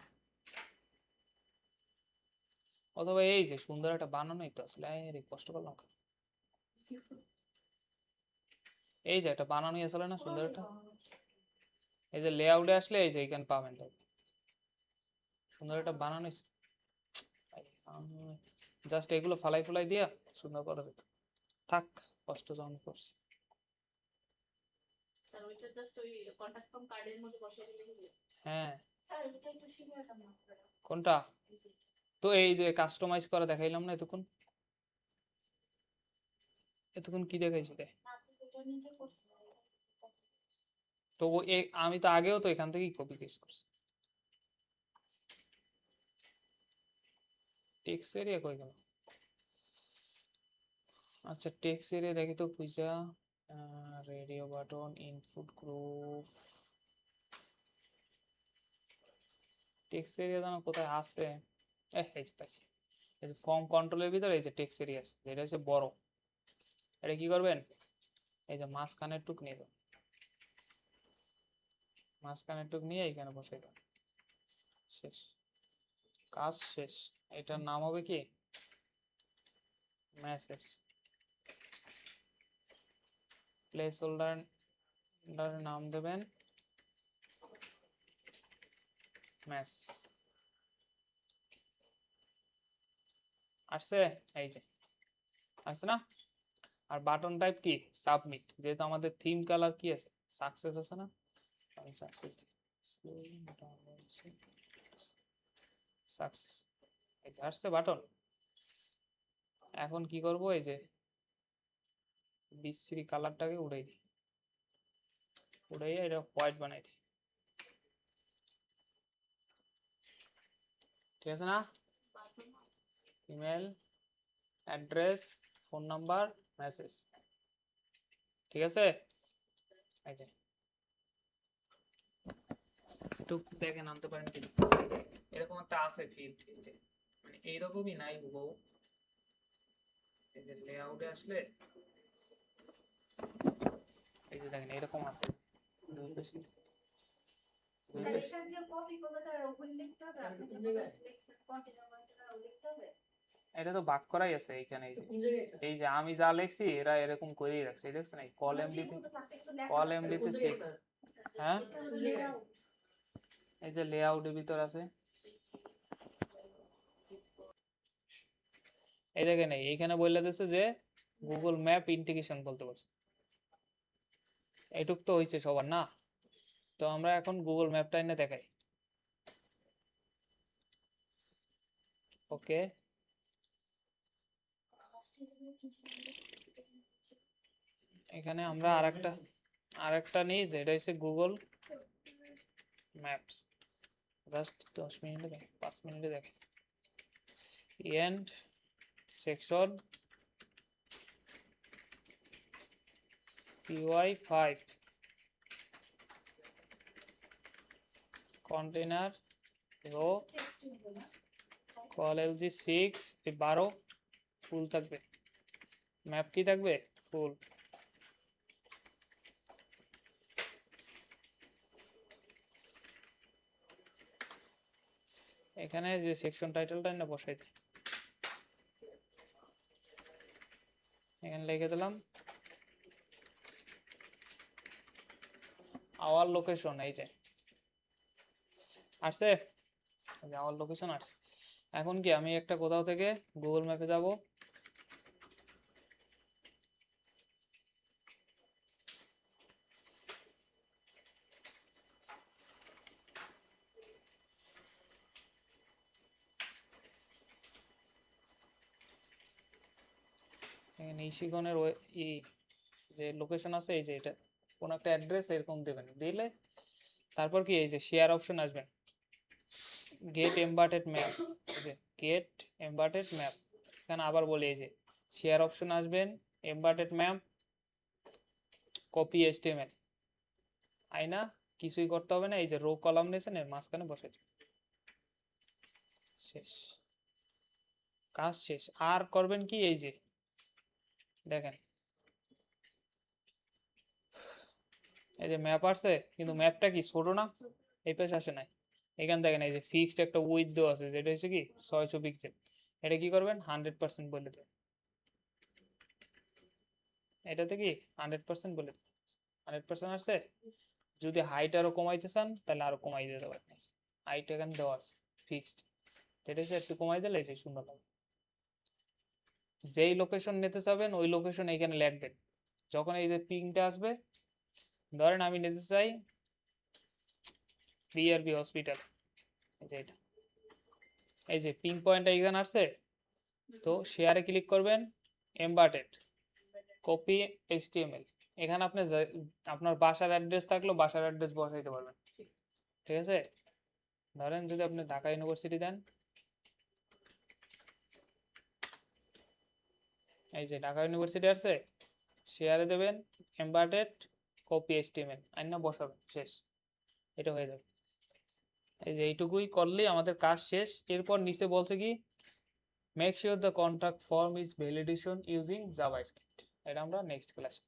অথবা এই যে সুন্দর একটা বানানোই তো আসলে কষ্ট করলাম কেন? এই যে একটা বানানোই আসলে না সুন্দর একটা, এই যে লেআউটে আসলে এই যে এখানে পাবেন তো সুন্দর একটা বানানোই। জাস্ট এগুলো ফালাই ফুলাই দিয়া সুন্দর করা যেত। থাক, কষ্ট যখন করছি। স্যার ওইটা জাস্ট ওই কন্টাক্ট ফর্ম কার্ডের মধ্যে বসিয়ে দিলে হবে। হ্যাঁ, স্যার এটা একটু শিখিয়ে দেন না আপনারা। কোনটা? তো এই যে কাস্টমাইজ করা দেখাইলাম না এতক্ষণ, এতক্ষণ কি দেখাইছি রে? না, আপনি তো এটা নিজে করছেন। তো আমি তো আগেও তো এখান থেকেই কপি পেস্ট করছি। টেক্সট এরিয়া কই গেল? আচ্ছা, টেক্সট এরিয়া দেখি তো খুঁজা। Radio button, input group, text area জানো কোথায় আছে? এই যে পাইছি, এই যে ফর্ম কন্ট্রোলের ভিতরে এই যে টেক্সট এরিয়া আছে, যেটা হচ্ছে বড়। এটা কি করবেন, এই যে মাঝখানের টুক নিয়ে যাবেন, মাঝখানের টুক নিয়ে এখানে বসাই দেবেন, শেষ, কাজ শেষ। এটার নাম হবে কি মেসেজ। প্লেস হোল্ডার নাম দেবেন মেসেজ। আসছে, এই যে আসছে না। আর বাটন টাইপ কি সাবমিট, যেহেতু আমাদের থিম কালার কি আছে সাকসেস আছে না, সাকসেস। এই যে আসছে বাটন। এখন কি করব, এই যে বিশ্রী কালারটাকে উড়াই দিই, উড়াইয়া এটা হোয়াইট বানাই দিই। ঠিক আছে না? Email, address, phone number, message. ঠিক আছে, এই যে একটু দেখেন আনতে পারেন কি এরকম একটা আছে ফিল্ড, মানে এইরকমই নাই হুবহু। এই যে লেআউটে আসলে এই যে দেখেন এরকম আছে, দুই পাশে দুই তাহলে পাশে এখান থেকে কপি করলে তার ওখানে লিখতে হবে, আপনি যে লিখছেন কন্টিনিউ লিখতে হবে। এটা তো ভাগ করাই আছে এইখানে। এই যে কোন জায়গায় এটা? এই যে আমি যা লিখছি এরা এরকম করেই রাখছে, এই দেখছেন এই কল এমডিতে, কল এমডিতে 6। হ্যাঁ, এই যে লেআউটের ভিতর আছে, এই দেখেন এইখানে বলে দিচ্ছে যে গুগল ম্যাপ ইন্টিগ্রেশন বলতে পারছে। এটুক তো হয়েছে সবার না, তো আমরা এখন গুগল ম্যাপটা এনে দেখাই। ওকে, এখানে আমরা আরেকটা নিই যেটা হচ্ছে গুগল ম্যাপস। জাস্ট 10 মিনিটে দেখে, 5 মিনিটে দেখে। And section py5 container row col lg6 এই 12 ফুল থাকবে, ম্যাপ কি থাকবে ফুল। এখানে যে সেকশন টাইটেলটা না বসাই দিই, এখানে লিখে দিলাম আওয়ার লোকেশন। এই যে আসছে, এই যে আওয়ার লোকেশন আসছে। এখন কি আমি একটা কোথাও থেকে গুগল ম্যাপে যাব, এখানে ইশিগনের যে লোকেশন আছে, এই যে এটা কোন একটা অ্যাড্রেস এরকম দেবেন, দিলে তারপর কি এই যে শেয়ার অপশন আসবেন, গেট এমবার্টেড ম্যাপ, এই যে গেট এমবার্টেড ম্যাপ। এখানে আবার বলি এই যে শেয়ার অপশন আসবেন, এমবার্টেড ম্যাপ, কপি এইচটিএমএল। আইনা কিছুই করতে হবে না, এই যে রো কলাম নিয়েছেন এর মাঝখানে বসাই দিন। শেষ, কাজ শেষ। আর করবেন কি, এই যে দেখেন এই যে ম্যাপ আসছে, কিন্তু ম্যাপটা কি ছোট না, এই পাশে আসে নাই। এখানে দেখেন এই যে ফিক্সড একটা উইথ দেওয়া আছে, যেটা হচ্ছে কি 600 পিক্সেল। এটা কি করবেন 100% বলে দেবেন, এটাতে কি 100% বলে দেবেন। 100% আসছে। যদি হাইট আরো কমাইতে চান তাহলে আরো কমাই দিতে পারেন, হাইট এখানে দেওয়া আছে ফিক্সড, এটা হচ্ছে একটু কমাই দিলে এই যে সুন্দর হবে। যেই লোকেশন নিতে চাবেন ওই লোকেশন এখানে লিখবেন। যখন এই যে পিংটা আসবে, ধরেন আমি নিতে চাই বিআরবি হসপিটাল, এই যে এটা, এই যে পিং পয়েন্টটা এখানে আসছে, তো শেয়ারে ক্লিক করবেন, এমবার্টেড কপি এইচটিএমএল। এখানে আপনি আপনার বাসার অ্যাড্রেস থাকলেও বাসার অ্যাড্রেস বসাইতে পারবেন। ঠিক আছে, ধরেন যদি আপনি ঢাকা ইউনিভার্সিটি দেন, এই যে ঢাকা ইউনিভার্সিটি আসছে, শেয়ারে দেবেন এমবার্টেড কপি এইচটিএমএল, আইনা বসাবেন, শেষ, এটা হয়ে যাবে। এই যে এইটুকুই করলেই আমাদের কাজ শেষ। এরপর নিচে বলছে কি make sure the contact form is validation using JavaScript, এটা আমরা নেক্সট ক্লাসে।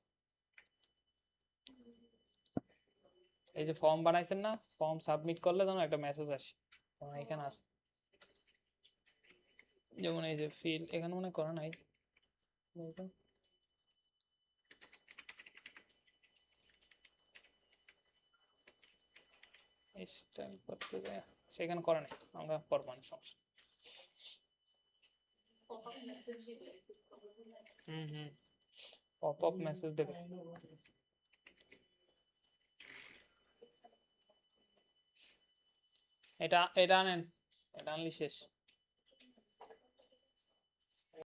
এই যে ফর্ম বানাইছেন না, ফর্ম সাবমিট করলে তখন একটা মেসেজ আসে, এখানে আছে যেমন এই যে ফিল, এখানে মনে করা নাই, স্টাইল করতে যায় সেখানে করে নাই, আমরা করবো না, সমস্যা। পপ আপ মেসেজ দেবে। এটা এটা আনেন, এটা আনলি শেষ।